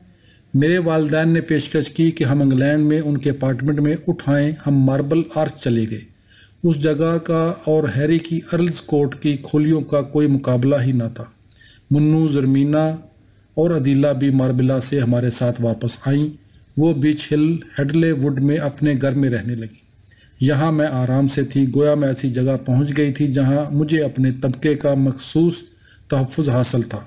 میرے والدین نے پیشکش کی کہ ہم انگلینڈ میں ان کے اپارٹمنٹ میں اٹھائیں۔ ہم ماربل آرچ چلے گئے۔ اس جگہ کا اور ہیری کی ارلز کوٹ کی کھولیوں کا کوئی مقابلہ ہی نہ تھا۔ منو، زرمینہ اور عدیلہ بھی ماربلا سے ہمارے ساتھ واپس آئیں۔ وہ بیچ ہل ہیڈلے ووڈ میں اپنے گھر میں رہنے لگی۔ یہاں میں آرام سے تھی، گویا میں ایسی جگہ پہنچ گئی تھی جہاں مجھے اپنے طبقے کا مخصوص تحفظ حاصل تھا۔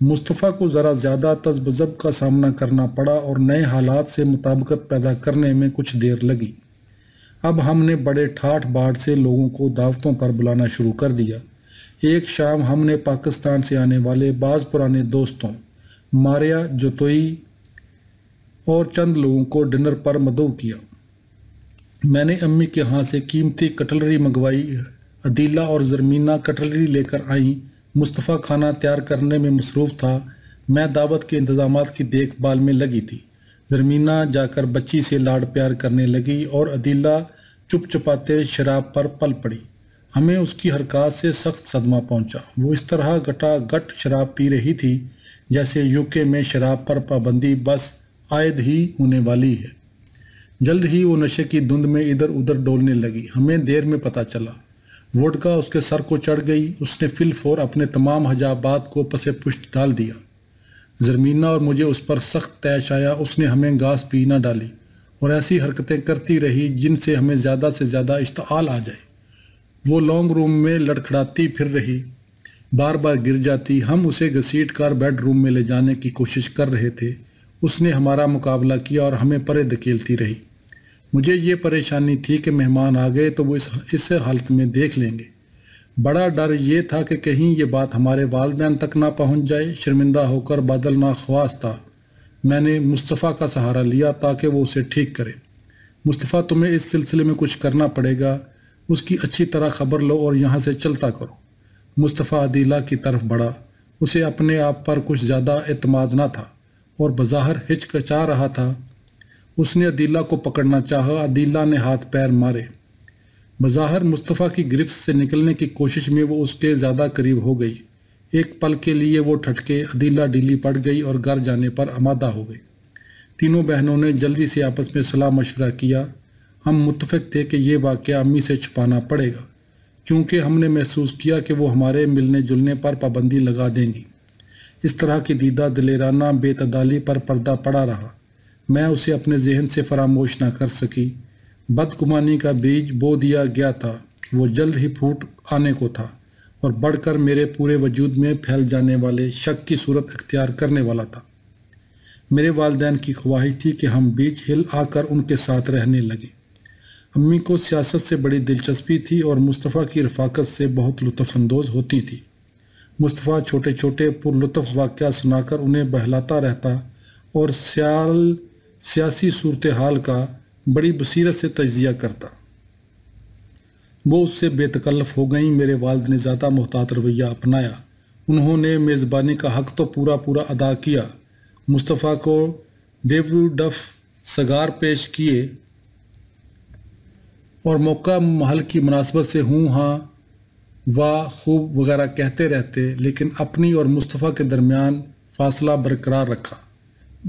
مصطفیٰ کو ذرا زیادہ تذبذب کا سامنا کرنا پڑا اور نئے حالات سے مطابقت پیدا کرنے میں کچھ دیر لگی۔ اب ہم نے بڑے ٹھاٹھ باٹھ سے لوگوں کو دعوتوں پر بلانا شروع کر دیا۔ ایک شام ہم نے پاکستان سے آنے والے بعض پرانے دوستوں ماریا جوتوئی اور چند لوگوں کو ڈنر پر مدعو کیا۔ میں نے امی کے ہاں سے قیمتی کٹلری منگوائی۔ عدیلہ اور زرمینہ کٹلری لے کر آئیں۔ مصطفیٰ کھانا تیار کرنے میں مصروف تھا۔ میں دعوت کے انتظامات کی دیکھ بھال میں لگی تھی۔ زرمینہ جا کر بچی سے لاڈ پیار کرنے لگی اور عدیلہ چپ چپاتے شراب پر پل پڑی۔ ہمیں اس کی حرکات سے سخت صدمہ پہنچا۔ وہ اس طرح گٹا گٹ شراب پی رہی تھی جیسے یوکے میں شراب پر پابندی بس عائد ہی ہونے والی ہے۔ جلد ہی وہ نشے کی دھند میں ادھر ادھر ڈولنے لگی۔ ہمیں دیر میں پتہ چلا۔ ووڈکا اس کے سر کو چڑھ گئی۔ اس نے فی الفور اپنے تمام حجابات کو پس پشت ڈال دیا۔ زرمینہ اور مجھے اس پر سخت طیش آیا۔ اس نے ہمیں گاس پی نہ ڈالی اور ایسی حرکتیں کرتی رہی جن سے ہمیں زیادہ سے زیادہ اشتعال آ جائے۔ وہ لانگ روم میں لڑکھڑاتی پھر رہی، بار بار گر جاتی۔ ہم اسے گھسیٹ کر بیڈ روم میں لے جانے کی کوشش کر رہے تھے۔ اس نے ہمارا مقابلہ کیا اور ہمیں پرے دھکیلتی رہی۔ مجھے یہ پریشانی تھی کہ مہمان آ گئے تو وہ اس حالت میں دیکھ لیں گے۔ بڑا ڈر یہ تھا کہ کہیں یہ بات ہمارے والدین تک نہ پہنچ جائے۔ شرمندہ ہو کر بادل ناخواستہ میں نے مصطفیٰ کا سہارا لیا تاکہ وہ اسے ٹھیک کرے۔ مصطفیٰ، تمہیں اس سلسلے میں کچھ کرنا پڑے گا۔ اس کی اچھی طرح خبر لو اور یہاں سے چلتا کرو۔ مصطفیٰ عدیلہ کی طرف بڑھا۔ اسے اپنے آپ پر کچھ زیادہ اعتماد نہ تھا اور بظاہر ہچکچا رہا تھا۔ اس نے عدیلہ کو پکڑنا چاہا۔ عدیلہ نے ہاتھ پیر مارے۔ بظاہر مصطفیٰ کی گرفت سے نکلنے کی کوشش میں وہ اس کے زیادہ قریب ہو گئی۔ ایک پل کے لیے وہ ٹھٹکے، عدیلہ ڈھیلی پڑ گئی اور گھر جانے پر آمادہ ہو گئی۔ تینوں بہنوں نے جلدی سے آپس میں صلاح مشورہ کیا۔ ہم متفق تھے کہ یہ واقعہ امی سے چھپانا پڑے گا، کیونکہ ہم نے محسوس کیا کہ وہ ہمارے ملنے جلنے پر پابندی لگا دیں گی۔ اس طرح کی دیدہ دلیرانہ بے تعدالی پر پردہ پڑا رہا۔ میں اسے اپنے ذہن سے فراموش نہ کر سکی۔ بدگمانی کا بیج بو دیا گیا تھا۔ وہ جلد ہی پھوٹ آنے کو تھا اور بڑھ کر میرے پورے وجود میں پھیل جانے والے شک کی صورت اختیار کرنے والا تھا۔ میرے والدین کی خواہش تھی کہ ہم بیچ ہل آ کر ان کے ساتھ رہنے لگیں۔ امی کو سیاست سے بڑی دلچسپی تھی اور مصطفیٰ کی رفاقت سے بہت لطف اندوز ہوتی تھی۔ مصطفیٰ چھوٹے چھوٹے پر لطف واقعات سنا کر انہیں بہلاتا رہتا اور سیاسی صورتحال کا بڑی بصیرت سے تجزیہ کرتا۔ وہ اس سے بے تکلف ہو گئیں۔ میرے والد نے زیادہ محتاط رویہ اپنایا۔ انہوں نے میزبانی کا حق تو پورا ادا کیا، مصطفیٰ کو ڈیو ڈف سگار پیش کیے اور موقع محل کی مناسبت سے ہوں ہاں واہ خوب وغیرہ کہتے رہتے، لیکن اپنی اور مصطفیٰ کے درمیان فاصلہ برقرار رکھا۔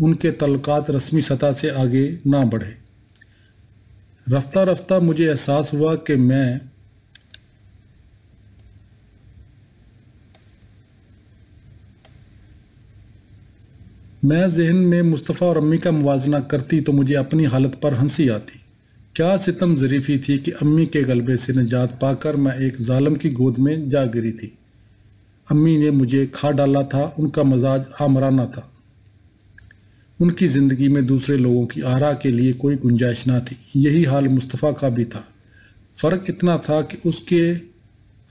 ان کے تعلقات رسمی سطح سے آگے نہ بڑھے۔ رفتہ رفتہ مجھے احساس ہوا کہ میں ذہن میں مصطفیٰ اور امی کا موازنہ کرتی تو مجھے اپنی حالت پر ہنسی آتی۔ کیا ستم ظریفی تھی کہ امی کے غلبے سے نجات پا کر میں ایک ظالم کی گود میں جا گری تھی۔ امی نے مجھے کھا ڈالا تھا۔ ان کا مزاج آمرانہ تھا۔ ان کی زندگی میں دوسرے لوگوں کی آراء کے لیے کوئی گنجائش نہ تھی۔ یہی حال مصطفیٰ کا بھی تھا۔ فرق اتنا تھا کہ اس کے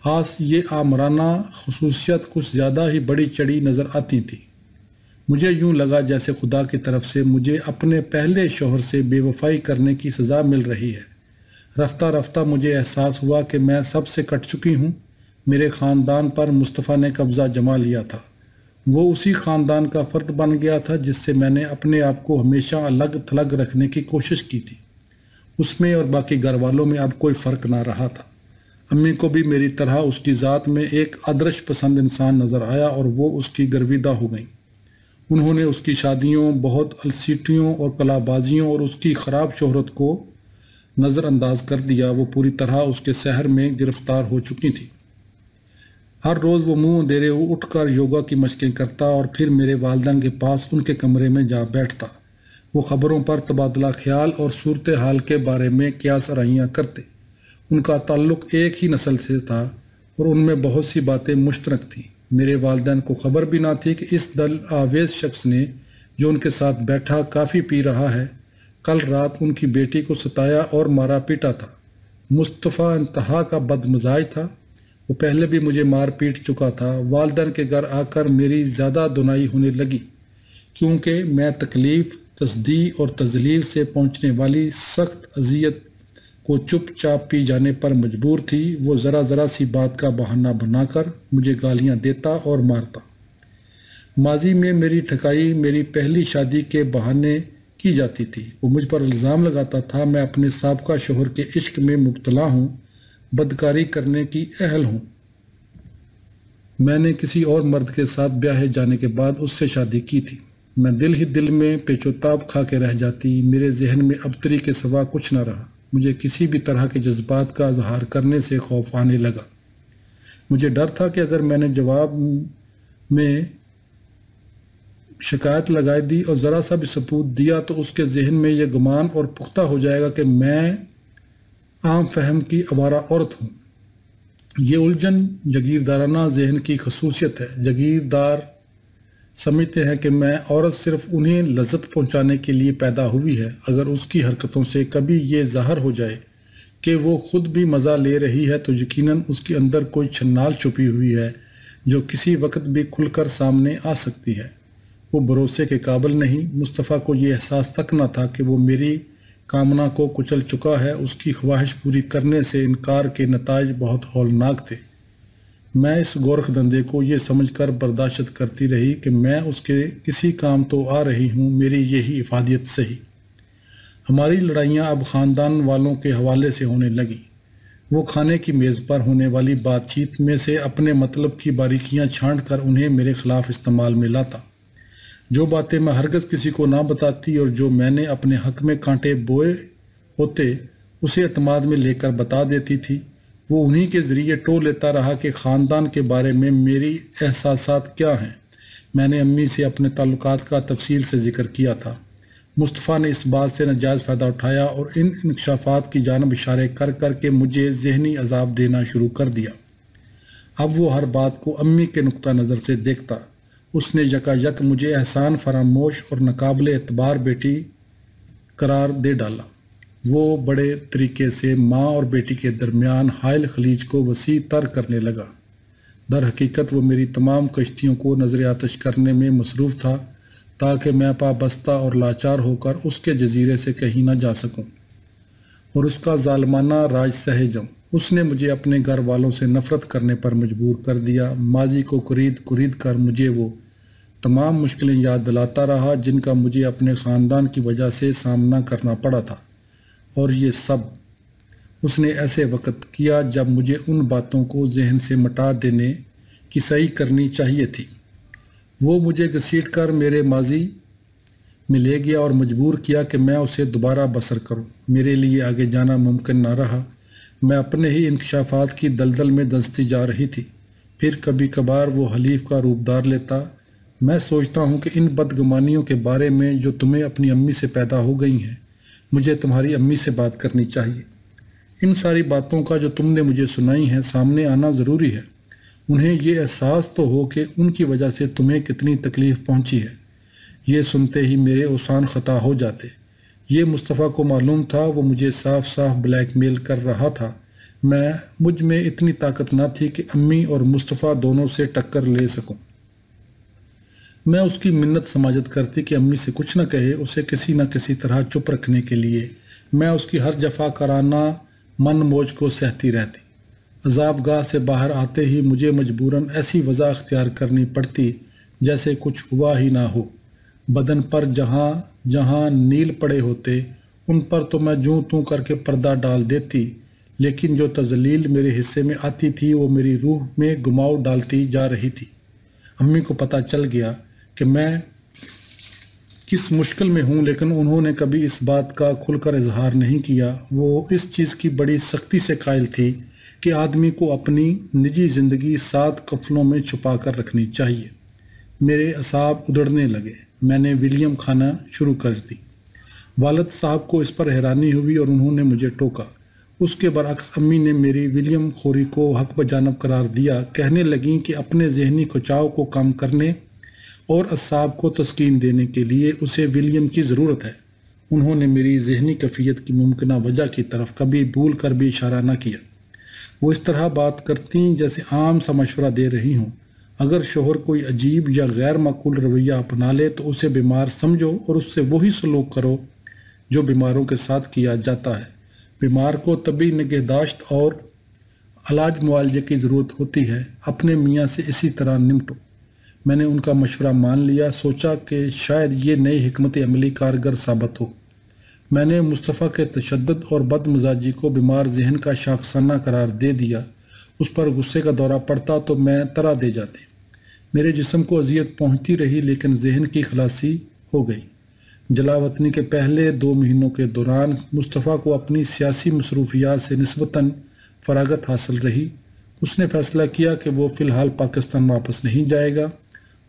خاص یہ آمرانہ خصوصیت کچھ زیادہ ہی بڑی چڑھی نظر آتی تھی۔ مجھے یوں لگا جیسے خدا کی طرف سے مجھے اپنے پہلے شوہر سے بے وفائی کرنے کی سزا مل رہی ہے۔ رفتہ رفتہ مجھے احساس ہوا کہ میں سب سے کٹ چکی ہوں۔ میرے خاندان پر مصطفیٰ نے قبضہ جما لیا تھا۔ وہ اسی خاندان کا فرد بن گیا تھا جس سے میں نے اپنے آپ کو ہمیشہ الگ تھلگ رکھنے کی کوشش کی تھی۔ اس میں اور باقی گھر والوں میں اب کوئی فرق نہ رہا تھا۔ امی کو بھی میری طرح اس کی ذات میں ایک آدرش پسند انسان نظر آیا اور وہ اس کی گرویدہ ہو گئیں۔ انہوں نے اس کی شادیوں، بہت السیٹیوں اور کلا بازیوں اور اس کی خراب شہرت کو نظر انداز کر دیا۔ وہ پوری طرح اس کے سحر میں گرفتار ہو چکی تھی۔ ہر روز وہ منہ اندھیرے اٹھ کر یوگا کی مشقیں کرتا اور پھر میرے والدین کے پاس ان کے کمرے میں جا بیٹھتا۔ وہ خبروں پر تبادلہ خیال اور صورتحال کے بارے میں قیاس آرائیاں کرتے۔ ان کا تعلق ایک ہی نسل سے تھا اور ان میں بہت سی باتیں مشترک تھیں۔ میرے والدین کو خبر بھی نہ تھی کہ اس دل آویز شخص نے جو ان کے ساتھ بیٹھا کافی پی رہا ہے، کل رات ان کی بیٹی کو ستایا اور مارا پیٹا تھا۔ مصطفیٰ انتہا کا بد مزاج تھا۔ وہ پہلے بھی مجھے مار پیٹ چکا تھا۔ والدین کے گھر آ کر میری زیادہ دنائی ہونے لگی کیونکہ میں تکلیف، تصدیع اور تذلیل سے پہنچنے والی سخت اذیت کو چپ چاپ پی جانے پر مجبور تھی۔ وہ ذرا ذرا سی بات کا بہانہ بنا کر مجھے گالیاں دیتا اور مارتا۔ ماضی میں میری ٹھکائی میری پہلی شادی کے بہانے کی جاتی تھی۔ وہ مجھ پر الزام لگاتا تھا میں اپنے سابقہ شوہر کے عشق میں مبتلا ہوں، بدکاری کرنے کی اہل ہوں۔ میں نے کسی اور مرد کے ساتھ بیاہے جانے کے بعد اس سے شادی کی تھی۔ میں دل ہی دل میں پیچ و تاب کھا کے رہ جاتی۔ میرے ذہن میں ابتری کے سوا کچھ نہ رہا۔ مجھے کسی بھی طرح کے جذبات کا اظہار کرنے سے خوف آنے لگا۔ مجھے ڈر تھا کہ اگر میں نے جواب میں شکایت لگا دی اور ذرا سا بھی ثبوت دیا تو اس کے ذہن میں یہ گمان اور پختہ ہو جائے گا کہ میں عام فہم کی آوارہ عورت ہوں۔ یہ الجھن جاگیردارانہ ذہن کی خصوصیت ہے۔ جاگیردار سمجھتے ہیں کہ میں عورت صرف انہیں لذت پہنچانے کے لیے پیدا ہوئی ہے۔ اگر اس کی حرکتوں سے کبھی یہ ظاہر ہو جائے کہ وہ خود بھی مزہ لے رہی ہے تو یقیناً اس کے اندر کوئی چھنال چھپی ہوئی ہے جو کسی وقت بھی کھل کر سامنے آ سکتی ہے۔ وہ بھروسے کے قابل نہیں۔ مصطفیٰ کو یہ احساس تک نہ تھا کہ وہ میری کامنا کو کچل چکا ہے۔ اس کی خواہش پوری کرنے سے انکار کے نتائج بہت ہولناک تھے۔ میں اس گورکھ دندے کو یہ سمجھ کر برداشت کرتی رہی کہ میں اس کے کسی کام تو آ رہی ہوں، میری یہی افادیت سہی۔ ہماری لڑائیاں اب خاندان والوں کے حوالے سے ہونے لگیں۔ وہ کھانے کی میز پر ہونے والی بات چیت میں سے اپنے مطلب کی باریکیاں چھانٹ کر انہیں میرے خلاف استعمال میں لاتا۔ جو باتیں میں ہرگز کسی کو نہ بتاتی اور جو میں نے اپنے حق میں کانٹے بوئے ہوتے اسے اعتماد میں لے کر بتا دیتی تھی۔ وہ انہی کے ذریعے ٹو لیتا رہا کہ خاندان کے بارے میں میری احساسات کیا ہیں۔ میں نے امی سے اپنے تعلقات کا تفصیل سے ذکر کیا تھا۔ مصطفیٰ نے اس بات سے ناجائز فائدہ اٹھایا اور ان انکشافات کی جانب اشارے کر کر کے مجھے ذہنی عذاب دینا شروع کر دیا۔ اب وہ ہر بات کو امی کے نقطہ نظر سے دیکھتا۔ اس نے یکا یک مجھے احسان فراموش اور ناقابل اعتبار بیٹی قرار دے ڈالا۔ وہ بڑے طریقے سے ماں اور بیٹی کے درمیان حائل خلیج کو وسیع تر کرنے لگا۔ در حقیقت وہ میری تمام کشتیوں کو نظر آتش کرنے میں مصروف تھا تاکہ میں پابستہ اور لاچار ہو کر اس کے جزیرے سے کہیں نہ جا سکوں اور اس کا ظالمانہ راج سہے جاؤں۔ اس نے مجھے اپنے گھر والوں سے نفرت کرنے پر مجبور کر دیا۔ ماضی کو کرید کر مجھے وہ تمام مشکلیں یاد دلاتا رہا جن کا مجھے اپنے خاندان کی وجہ سے سامنا کرنا پڑا تھا، اور یہ سب اس نے ایسے وقت کیا جب مجھے ان باتوں کو ذہن سے مٹا دینے کی صحیح کرنی چاہیے تھی۔ وہ مجھے گھسیٹ کر میرے ماضی میں لے گیا اور مجبور کیا کہ میں اسے دوبارہ بسر کروں۔ میرے لیے آگے جانا ممکن نہ رہا۔ میں اپنے ہی انکشافات کی دلدل میں دھنستی جا رہی تھی۔ پھر کبھی کبھار وہ حلیف کا روپ دار لیتا۔ میں سوچتا ہوں کہ ان بدگمانیوں کے بارے میں جو تمہیں اپنی امی سے پیدا ہو گئی ہیں، مجھے تمہاری امی سے بات کرنی چاہیے۔ ان ساری باتوں کا جو تم نے مجھے سنائی ہیں سامنے آنا ضروری ہے۔ انہیں یہ احساس تو ہو کہ ان کی وجہ سے تمہیں کتنی تکلیف پہنچی ہے۔ یہ سنتے ہی میرے اوسان خطا ہو جاتے۔ یہ مصطفیٰ کو معلوم تھا۔ وہ مجھے صاف صاف بلیک میل کر رہا تھا۔ مجھ میں اتنی طاقت نہ تھی کہ امی اور مصطفیٰ دونوں سے ٹکر لے سکوں۔ میں اس کی منت سماجت کرتی کہ امی سے کچھ نہ کہے، اسے کسی نہ کسی طرح چپ رکھنے کے لیے۔ میں اس کی ہر جفا کرانہ من موج کو سہتی رہتی۔ عذاب گاہ سے باہر آتے ہی مجھے مجبوراً ایسی وضع اختیار کرنی پڑتی جیسے کچھ ہوا ہی نہ ہو۔ بدن پر جہاں جہاں نیل پڑے ہوتے ان پر تو میں جوں توں کر کے پردہ ڈال دیتی، لیکن جو تذلیل میرے حصے میں آتی تھی وہ میری روح میں گماؤ ڈالتی جا رہی تھی۔ امی کو پتہ چل گیا کہ میں کس مشکل میں ہوں، لیکن انہوں نے کبھی اس بات کا کھل کر اظہار نہیں کیا۔ وہ اس چیز کی بڑی سختی سے قائل تھی کہ آدمی کو اپنی نجی زندگی 7 کفنوں میں چھپا کر رکھنی چاہیے۔ میرے اعصاب ادڑنے لگے۔ میں نے ولیم کھانا شروع کر دی۔ والد صاحب کو اس پر حیرانی ہوئی اور انہوں نے مجھے ٹوکا۔ اس کے برعکس امی نے میری ولیم خوری کو حق بجانب قرار دیا۔ کہنے لگیں کہ اپنے ذہنی کھچاؤ کو کم کرنے اور اعصاب کو تسکین دینے کے لیے اسے ولیم کی ضرورت ہے۔ انہوں نے میری ذہنی کیفیت کی ممکنہ وجہ کی طرف کبھی بھول کر بھی اشارہ نہ کیا۔ وہ اس طرح بات کرتیں جیسے عام سا مشورہ دے رہی ہوں۔ اگر شوہر کوئی عجیب یا غیر معقول رویہ اپنا لے تو اسے بیمار سمجھو اور اس سے وہی سلوک کرو جو بیماروں کے ساتھ کیا جاتا ہے۔ بیمار کو طبی نگہداشت اور علاج معالجے کی ضرورت ہوتی ہے۔ اپنے میاں سے اسی طرح نمٹو۔ میں نے ان کا مشورہ مان لیا، سوچا کہ شاید یہ نئی حکمت عملی کارگر ثابت ہو۔ میں نے مصطفیٰ کے تشدد اور بد مزاجی کو بیمار ذہن کا شاخسانہ قرار دے دیا۔ اس پر غصے کا دورہ پڑتا تو میں طرح دے جاتے۔ میرے جسم کو اذیت پہنچتی رہی لیکن ذہن کی خلاصی ہو گئی۔ جلاوطنی کے پہلے 2 مہینوں کے دوران مصطفیٰ کو اپنی سیاسی مصروفیات سے نسبتاً فراغت حاصل رہی۔ اس نے فیصلہ کیا کہ وہ فی الحال پاکستان واپس نہیں جائے گا۔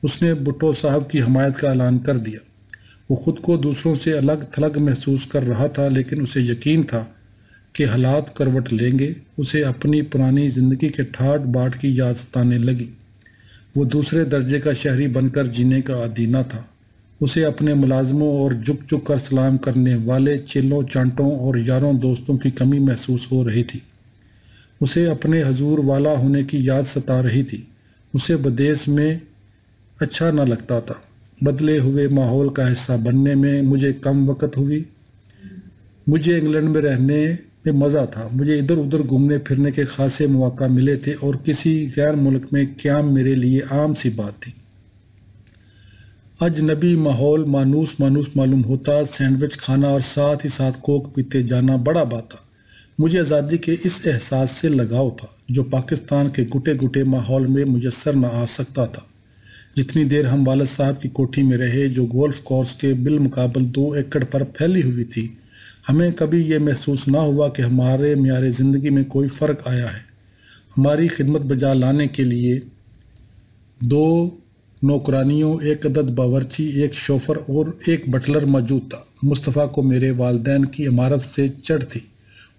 اس نے بھٹو صاحب کی حمایت کا اعلان کر دیا۔ وہ خود کو دوسروں سے الگ تھلگ محسوس کر رہا تھا لیکن اسے یقین تھا کہ حالات کروٹ لیں گے۔ اسے اپنی پرانی زندگی کے ٹھاٹ باٹ کی یاد ستانے لگی۔ وہ دوسرے درجے کا شہری بن کر جینے کا عادی نہ تھا۔ اسے اپنے ملازموں اور جھک جھک کر سلام کرنے والے چیلوں چانٹوں اور یاروں دوستوں کی کمی محسوس ہو رہی تھی۔ اسے اپنے حضور والا ہونے کی یاد ستا رہی تھی۔ اسے بدیس میں اچھا نہ لگتا تھا۔ بدلے ہوئے ماحول کا حصہ بننے میں مجھے کم وقت ہوئی۔ مجھے انگلینڈ میں رہنے میں مزہ تھا۔ مجھے ادھر ادھر گھومنے پھرنے کے خاصے مواقع ملے تھے اور کسی غیر ملک میں قیام میرے لیے عام سی بات تھی۔ اجنبی ماحول مانوس معلوم ہوتا، سینڈوچ کھانا اور ساتھ ہی ساتھ کوک پیتے جانا بڑا بات تھا۔ مجھے آزادی کے اس احساس سے لگاؤ تھا جو پاکستان کے گٹے گٹے ماحول میں میسر نہ آ سکتا تھا۔ جتنی دیر ہم والد صاحب کی کوٹھی میں رہے جو گولف کورس کے بالمقابل 2 ایکڑ پر پھیلی ہوئی تھی، ہمیں کبھی یہ محسوس نہ ہوا کہ ہمارے معیار زندگی میں کوئی فرق آیا ہے۔ ہماری خدمت بجا لانے کے لیے 2 نوکرانیوں، 1 عدد باورچی، 1 شوفر اور 1 بٹلر موجود تھا۔ مصطفیٰ کو میرے والدین کی عمارت سے چڑھ تھی،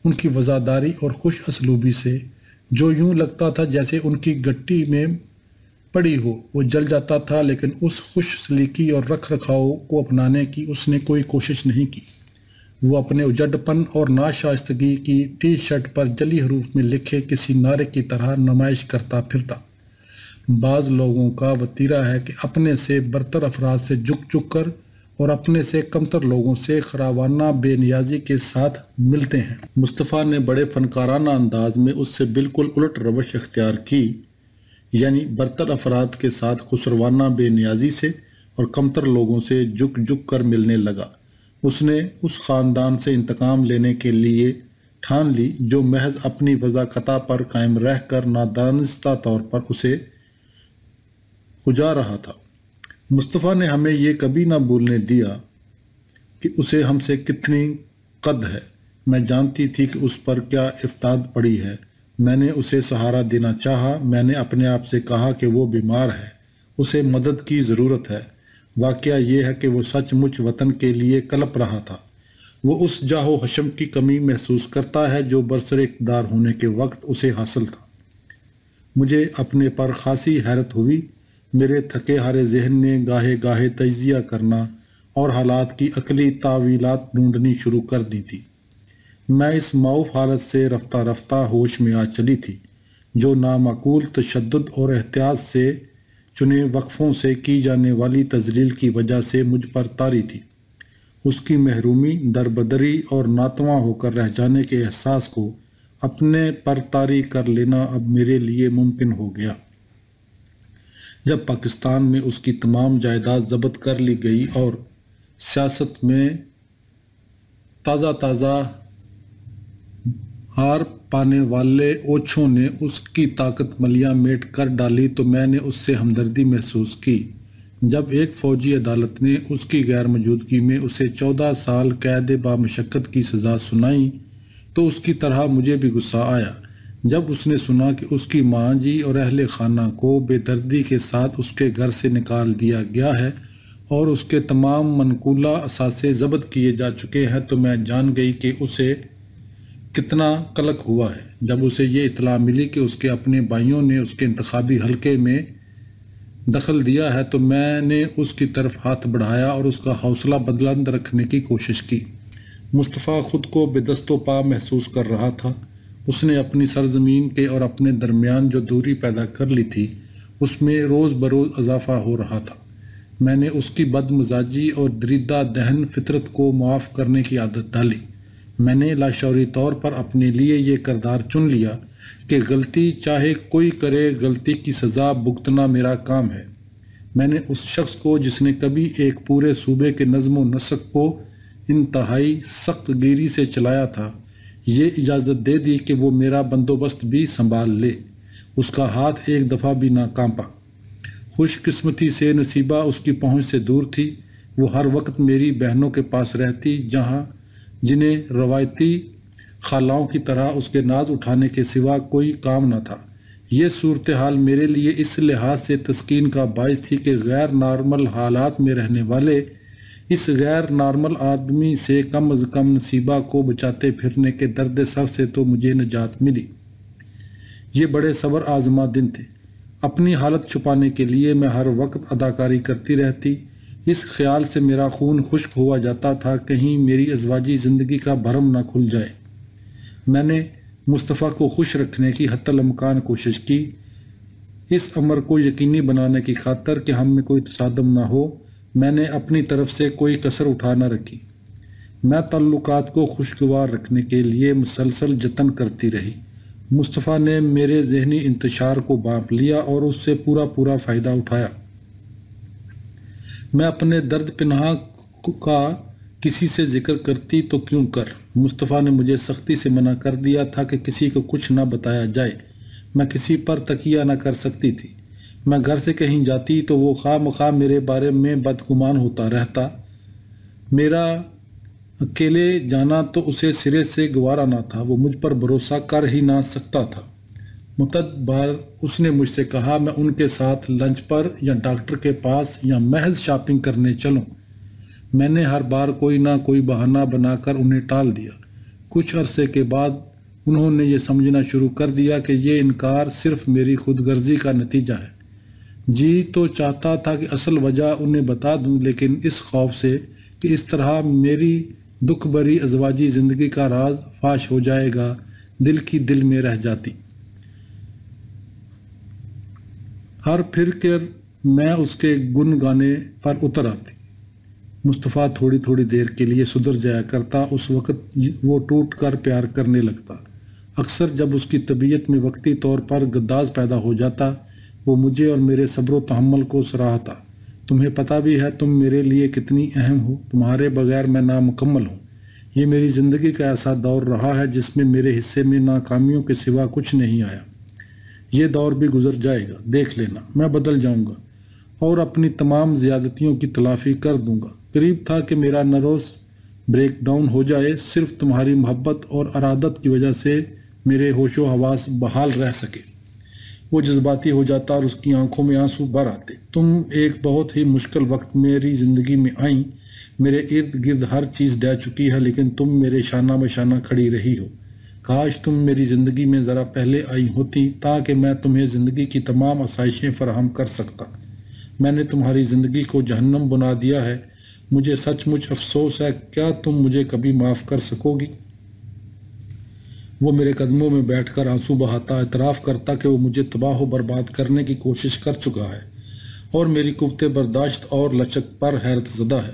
ان کی وفاداری اور خوش اسلوبی سے، جو یوں لگتا تھا جیسے ان کی گٹی میں پڑی ہو۔ وہ جل جاتا تھا لیکن اس خوش سلیقی اور رکھ رکھاؤ کو اپنانے کی اس نے کوئی کوشش نہیں کی۔ وہ اپنے اجڑ پن اور ناشائستگی کی ٹی شرٹ پر جلی حروف میں لکھے کسی نعرے کی طرح نمائش کرتا پھرتا۔ بعض لوگوں کا وتیرہ ہے کہ اپنے سے برتر افراد سے جھک جھک کر اور اپنے سے کمتر لوگوں سے خراوانہ بے نیازی کے ساتھ ملتے ہیں۔ مصطفیٰ نے بڑے فنکارانہ انداز میں اس سے بالکل الٹ روش اختیار کی، یعنی برتر افراد کے ساتھ خسروانہ بے نیازی سے اور کمتر لوگوں سے جھک جھک کر ملنے لگا۔ اس نے اس خاندان سے انتقام لینے کے لیے ٹھان لی جو محض اپنی وضاقتہ پر قائم رہ کر نادانستہ طور پر اسے کھجا رہا تھا۔ مصطفیٰ نے ہمیں یہ کبھی نہ بھولنے دیا کہ اسے ہم سے کتنی قد ہے۔ میں جانتی تھی کہ اس پر کیا افتاد پڑی ہے۔ میں نے اسے سہارا دینا چاہا۔ میں نے اپنے آپ سے کہا کہ وہ بیمار ہے، اسے مدد کی ضرورت ہے۔ واقعہ یہ ہے کہ وہ سچ مچ وطن کے لیے کلپ رہا تھا۔ وہ اس جاہ و حشم کی کمی محسوس کرتا ہے جو برسر اقتدار ہونے کے وقت اسے حاصل تھا۔ مجھے اپنے پر خاصی حیرت ہوئی۔ میرے تھکے ہارے ذہن نے گاہے گاہے تجزیہ کرنا اور حالات کی عقلی تاویلات ڈھونڈنی شروع کر دی تھی۔ میں اس معوف حالت سے رفتہ رفتہ ہوش میں آ چلی تھی جو نامعقول تشدد اور احتیاط سے چنے وقفوں سے کی جانے والی تذلیل کی وجہ سے مجھ پر طاری تھی۔ اس کی محرومی، دربدری اور ناتواں ہو کر رہ جانے کے احساس کو اپنے پر طاری کر لینا اب میرے لیے ممکن ہو گیا۔ جب پاکستان میں اس کی تمام جائیداد ضبط کر لی گئی اور سیاست میں تازہ ہار پانے والے اوچھوں نے اس کی طاقت ملیاں میٹ کر ڈالی تو میں نے اس سے ہمدردی محسوس کی۔ جب ایک فوجی عدالت نے اس کی غیر موجودگی میں اسے 14 سال قید بامشقت کی سزا سنائی تو اس کی طرح مجھے بھی غصہ آیا۔ جب اس نے سنا کہ اس کی ماں جی اور اہل خانہ کو بے دردی کے ساتھ اس کے گھر سے نکال دیا گیا ہے اور اس کے تمام منقولہ اثاثے ضبط کیے جا چکے ہیں تو میں جان گئی کہ اسے کتنا قلق ہوا ہے۔ جب اسے یہ اطلاع ملی کہ اس کے اپنے بھائیوں نے اس کے انتخابی حلقے میں دخل دیا ہے تو میں نے اس کی طرف ہاتھ بڑھایا اور اس کا حوصلہ بلند رکھنے کی کوشش کی۔ مصطفیٰ خود کو بے دست و پا محسوس کر رہا تھا۔ اس نے اپنی سرزمین کے اور اپنے درمیان جو دوری پیدا کر لی تھی اس میں روز بروز اضافہ ہو رہا تھا۔ میں نے اس کی بد مزاجی اور دریدہ دہن فطرت کو معاف کرنے کی عادت ڈالی۔ میں نے لاشعوری طور پر اپنے لیے یہ کردار چن لیا کہ غلطی چاہے کوئی کرے، غلطی کی سزا بھگتنا میرا کام ہے۔ میں نے اس شخص کو جس نے کبھی ایک پورے صوبے کے نظم و نسق کو انتہائی سخت گیری سے چلایا تھا، یہ اجازت دے دی کہ وہ میرا بندوبست بھی سنبھال لے۔ اس کا ہاتھ ایک دفعہ بھی نہ کانپا۔ خوش قسمتی سے نصیبہ اس کی پہنچ سے دور تھی۔ وہ ہر وقت میری بہنوں کے پاس رہتی، جنہیں روایتی خالاؤں کی طرح اس کے ناز اٹھانے کے سوا کوئی کام نہ تھا۔ یہ صورتحال میرے لیے اس لحاظ سے تسکین کا باعث تھی کہ غیر نارمل حالات میں رہنے والے اس غیر نارمل آدمی سے کم از کم نصیبہ کو بچاتے پھرنے کے درد سر سے تو مجھے نجات ملی۔ یہ بڑے صبر آزما دن تھے۔ اپنی حالت چھپانے کے لیے میں ہر وقت اداکاری کرتی رہتی۔ اس خیال سے میرا خون خشک ہوا جاتا تھا کہیں میری ازواجی زندگی کا بھرم نہ کھل جائے۔ میں نے مصطفیٰ کو خوش رکھنے کی حتی الامکان کوشش کی، اس امر کو یقینی بنانے کی خاطر کہ ہم میں کوئی تصادم نہ ہو۔ میں نے اپنی طرف سے کوئی کسر اٹھا نہ رکھی۔ میں تعلقات کو خوشگوار رکھنے کے لیے مسلسل جتن کرتی رہی۔ مصطفیٰ نے میرے ذہنی انتشار کو بانپ لیا اور اس سے پورا فائدہ اٹھایا۔ میں اپنے درد پنہا کا کسی سے ذکر کرتی تو کیوں کر، مصطفیٰ نے مجھے سختی سے منع کر دیا تھا کہ کسی کو کچھ نہ بتایا جائے۔ میں کسی پر تکیہ نہ کر سکتی تھی۔ میں گھر سے کہیں جاتی تو وہ خواہ مخواہ میرے بارے میں بدگمان ہوتا رہتا۔ میرا اکیلے جانا تو اسے سرے سے گوارا نہ تھا، وہ مجھ پر بھروسہ کر ہی نہ سکتا تھا۔ متعدد بار اس نے مجھ سے کہا میں ان کے ساتھ لنچ پر یا ڈاکٹر کے پاس یا محض شاپنگ کرنے چلوں۔ میں نے ہر بار کوئی نہ کوئی بہانہ بنا کر انہیں ٹال دیا۔ کچھ عرصے کے بعد انہوں نے یہ سمجھنا شروع کر دیا کہ یہ انکار صرف میری خود غرضی کا نتیجہ ہے۔ جی تو چاہتا تھا کہ اصل وجہ انہیں بتا دوں، لیکن اس خوف سے کہ اس طرح میری دکھ بھری ازواجی زندگی کا راز فاش ہو جائے گا، دل کی دل میں رہ جاتی۔ ہر پھر کر میں اس کے گن گانے پر اتر آتی۔ مصطفیٰ تھوڑی دیر کے لیے سدھر جایا کرتا، اس وقت وہ ٹوٹ کر پیار کرنے لگتا۔ اکثر جب اس کی طبیعت میں وقتی طور پر گداز پیدا ہو جاتا، وہ مجھے اور میرے صبر و تحمل کو سراہتا۔ تمہیں پتہ بھی ہے تم میرے لیے کتنی اہم ہو، تمہارے بغیر میں نامکمل ہوں۔ یہ میری زندگی کا ایسا دور رہا ہے جس میں میرے حصے میں ناکامیوں کے سوا کچھ نہیں آیا۔ یہ دور بھی گزر جائے گا، دیکھ لینا، میں بدل جاؤں گا اور اپنی تمام زیادتیوں کی تلافی کر دوں گا۔ قریب تھا کہ میرا نروس بریک ڈاؤن ہو جائے، صرف تمہاری محبت اور ارادت کی وجہ سے میرے ہوش و حواس بحال رہ سکے۔ وہ جذباتی ہو جاتا اور اس کی آنکھوں میں آنسو بھر آتے۔ تم ایک بہت ہی مشکل وقت میری زندگی میں آئیں، میرے ارد گرد ہر چیز ڈہ چکی ہے، لیکن تم میرے شانہ بہ شانہ کھڑی رہی ہو۔ کاش تم میری زندگی میں ذرا پہلے آئی ہوتی تاکہ میں تمہیں زندگی کی تمام آسائشیں فراہم کر سکتا۔ میں نے تمہاری زندگی کو جہنم بنا دیا ہے، مجھے سچ مچ افسوس ہے، کیا تم مجھے کبھی معاف کر سکو گی؟ وہ میرے قدموں میں بیٹھ کر آنسو بہاتا، اعتراف کرتا کہ وہ مجھے تباہ و برباد کرنے کی کوشش کر چکا ہے اور میری قوت برداشت اور لچک پر حیرت زدہ ہے۔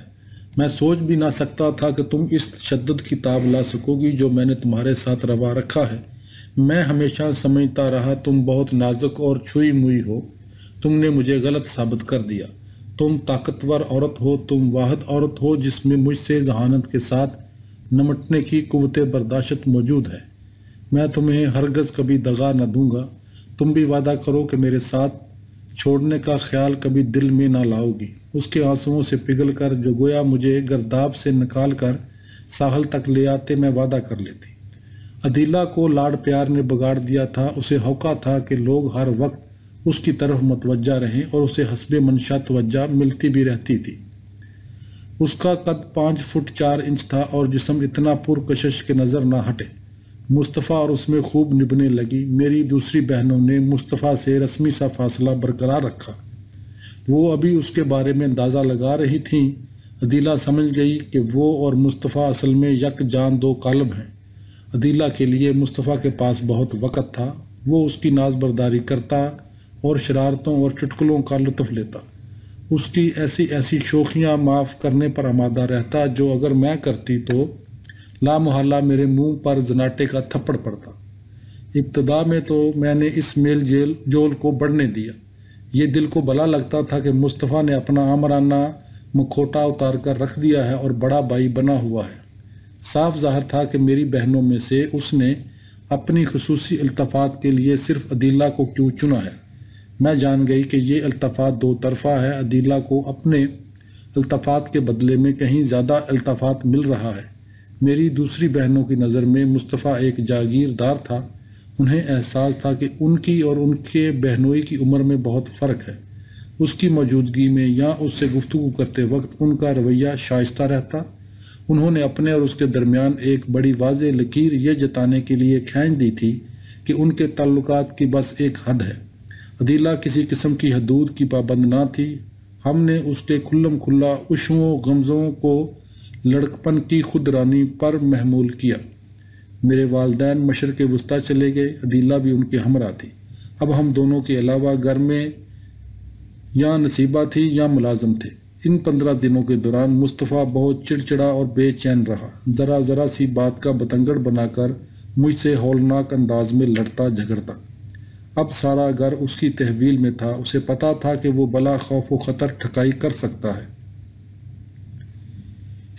میں سوچ بھی نہ سکتا تھا کہ تم اس تشدد کی تاب لا سکو گی جو میں نے تمہارے ساتھ روا رکھا ہے۔ میں ہمیشہ سمجھتا رہا تم بہت نازک اور چھوئی موئی ہو، تم نے مجھے غلط ثابت کر دیا۔ تم طاقتور عورت ہو، تم واحد عورت ہو جس میں مجھ سے ذہانت کے ساتھ نمٹنے کی قوت برداشت موجود ہے۔ میں تمہیں ہرگز کبھی دغا نہ دوں گا۔ تم بھی وعدہ کرو کہ میرے ساتھ چھوڑنے کا خیال کبھی دل میں نہ لاؤ گی۔ اس کے آنسوؤں سے پگھل کر جو گویا مجھے گرداب سے نکال کر ساحل تک لے آتے، میں وعدہ کر لیتی۔ عدیلہ کو لاڈ پیار نے بگاڑ دیا تھا، اسے ہوکا تھا کہ لوگ ہر وقت اس کی طرف متوجہ رہیں اور اسے حسب منشا توجہ ملتی بھی رہتی تھی۔ اس کا قد 5 فٹ 4 انچ تھا اور جسم اتنا پرکشش کہ نظر نہ ہٹے۔ مصطفیٰ اور اس میں خوب نبھنے لگی۔ میری دوسری بہنوں نے مصطفیٰ سے رسمی سا فاصلہ برقرار رکھا۔ وہ ابھی اس کے بارے میں اندازہ لگا رہی تھیں۔ عدیلہ سمجھ گئی کہ وہ اور مصطفیٰ اصل میں یک جان دو کالم ہیں۔ عدیلہ کے لیے مصطفیٰ کے پاس بہت وقت تھا، وہ اس کی ناز برداری کرتا اور شرارتوں اور چٹکلوں کا لطف لیتا، اس کی ایسی شوخیاں معاف کرنے پر آمادہ رہتا جو اگر میں کرتی تو لامحالہ میرے منہ پر زناٹے کا تھپڑ پڑتا۔ ابتدا میں تو میں نے اس میل جول کو بڑھنے دیا۔ یہ دل کو بھلا لگتا تھا کہ مصطفیٰ نے اپنا آمرانہ مکھوٹا اتار کر رکھ دیا ہے اور بڑا بھائی بنا ہوا ہے۔ صاف ظاہر تھا کہ میری بہنوں میں سے اس نے اپنی خصوصی التفات کے لیے صرف عدیلہ کو کیوں چنا ہے۔ میں جان گئی کہ یہ التفات دو طرفہ ہے۔ عدیلہ کو اپنے التفات کے بدلے میں کہیں زیادہ التفات مل رہا ہے۔ میری دوسری بہنوں کی نظر میں مصطفیٰ ایک جاگیردار تھا۔ انہیں احساس تھا کہ ان کی اور ان کے بہنوئی کی عمر میں بہت فرق ہے۔ اس کی موجودگی میں یا اس سے گفتگو کرتے وقت ان کا رویہ شائستہ رہتا۔ انہوں نے اپنے اور اس کے درمیان ایک بڑی واضح لکیر یہ جتانے کے لیے کھینچ دی تھی کہ ان کے تعلقات کی بس ایک حد ہے۔ عدیلہ کسی قسم کی حدود کی پابند نہ تھی۔ ہم نے اس کے کھلم کھلا عشووں غمزوں کو لڑکپن کی خود رانی پر محمول کیا۔ میرے والدین مشرق وسطیٰ چلے گئے۔ عدیلہ بھی ان کے ہمراہ تھی۔ اب ہم دونوں کے علاوہ گھر میں یا نصیبہ تھی یا ملازم تھے۔ ان 15 دنوں کے دوران مصطفیٰ بہت چڑچڑا اور بے چین رہا۔ ذرا ذرا سی بات کا بتنگڑ بنا کر مجھ سے ہولناک انداز میں لڑتا جھگڑتا۔ اب سارا گھر اس کی تحویل میں تھا۔ اسے پتا تھا کہ وہ بلا خوف و خطر ٹھکائی کر سکتا ہے۔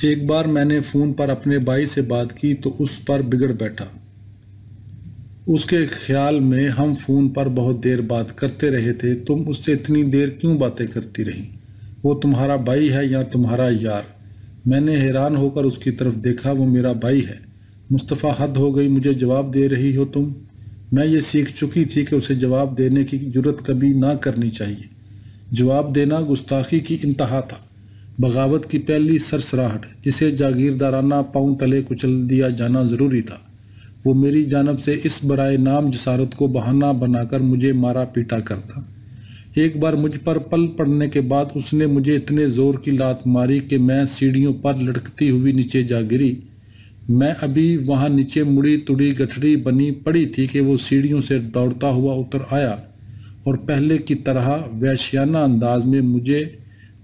ایک بار میں نے فون پر اپنے بھائی سے بات کی تو اس پر بگڑ بیٹھا۔ اس کے خیال میں ہم فون پر بہت دیر بات کرتے رہے تھے۔ تم اس سے اتنی دیر کیوں باتیں کرتی رہیں؟ وہ تمہارا بھائی ہے یا تمہارا یار؟ میں نے حیران ہو کر اس کی طرف دیکھا۔ وہ میرا بھائی ہے۔ مصطفیٰ، حد ہو گئی، مجھے جواب دے رہی ہو تم؟ میں یہ سیکھ چکی تھی کہ اسے جواب دینے کی جرت کبھی نہ کرنی چاہیے۔ جواب دینا گستاخی کی انتہا تھا، بغاوت کی پہلی سرسراہٹ، جسے جاگیردارانہ پاؤں تلے کچل دیا جانا ضروری تھا۔ وہ میری جانب سے اس برائے نام جسارت کو بہانہ بنا کر مجھے مارا پیٹا کرتا۔ ایک بار مجھ پر پل پڑنے کے بعد اس نے مجھے اتنے زور کی لات ماری کہ میں سیڑھیوں پر لڑکتی ہوئی نیچے جا گری۔ میں ابھی وہاں نیچے مڑی تڑی گٹھڑی بنی پڑی تھی کہ وہ سیڑھیوں سے دوڑتا ہوا اتر آیا اور پہلے کی طرح وحشیانہ انداز میں مجھے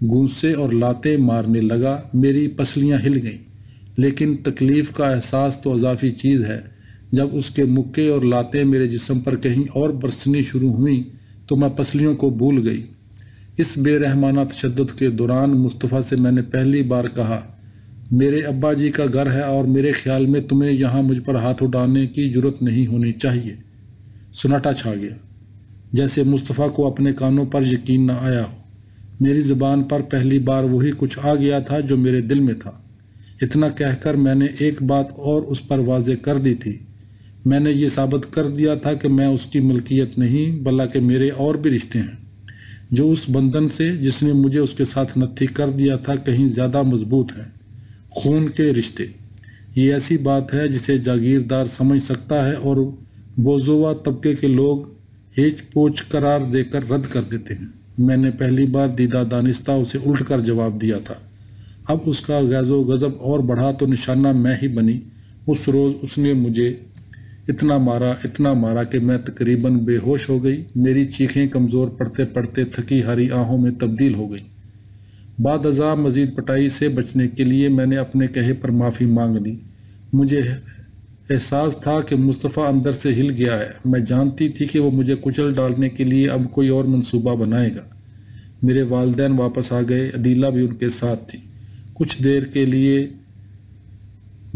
گھونسے اور لاتیں مارنے لگا۔ میری پسلیاں ہل گئیں، لیکن تکلیف کا احساس تو اضافی چیز ہے۔ جب اس کے مکے اور لاتیں میرے جسم پر کہیں اور برسنی شروع ہوئیں تو میں پسلیوں کو بھول گئی۔ اس بے رحمانہ تشدد کے دوران مصطفیٰ سے میں نے پہلی بار کہا، میرے ابا جی کا گھر ہے اور میرے خیال میں تمہیں یہاں مجھ پر ہاتھ اٹھانے کی جرت نہیں ہونی چاہیے۔ سناٹا چھا گیا، جیسے مصطفیٰ کو اپنے کانوں پر یقین نہ آیا ہو۔ میری زبان پر پہلی بار وہی کچھ آ گیا تھا جو میرے دل میں تھا۔ اتنا کہہ کر میں نے ایک بات اور اس پر واضح کر دی تھی۔ میں نے یہ ثابت کر دیا تھا کہ میں اس کی ملکیت نہیں بلکہ میرے اور بھی رشتے ہیں، جو اس بندھن سے جس نے مجھے اس کے ساتھ نتھی کر دیا تھا کہیں زیادہ مضبوط ہیں۔ خون کے رشتے، یہ ایسی بات ہے جسے جاگیردار سمجھ سکتا ہے اور بوزووا طبقے کے لوگ ہیچ پوچھ قرار دے کر رد کر دیتے ہیں۔ میں نے پہلی بار دیدہ دانستہ اسے الٹ کر جواب دیا تھا۔ اب اس کا غیظ و غضب اور بڑھا تو نشانہ میں ہی بنی۔ اس روز اس نے مجھے اتنا مارا کہ میں تقریباً بے ہوش ہو گئی۔ میری چیخیں کمزور پڑتے پڑتے تھکی ہاری آہوں میں تبدیل ہو گئیں۔ بعد ازاں مزید پٹائی سے بچنے کے لیے میں نے اپنے کہے پر معافی مانگ لی۔ مجھے احساس تھا کہ مصطفیٰ اندر سے ہل گیا ہے۔ میں جانتی تھی کہ وہ مجھے کچل ڈالنے کے لیے اب کوئی اور منصوبہ بنائے گا۔ میرے والدین واپس آ گئے، عدیلہ بھی ان کے ساتھ تھی۔ کچھ دیر کے لیے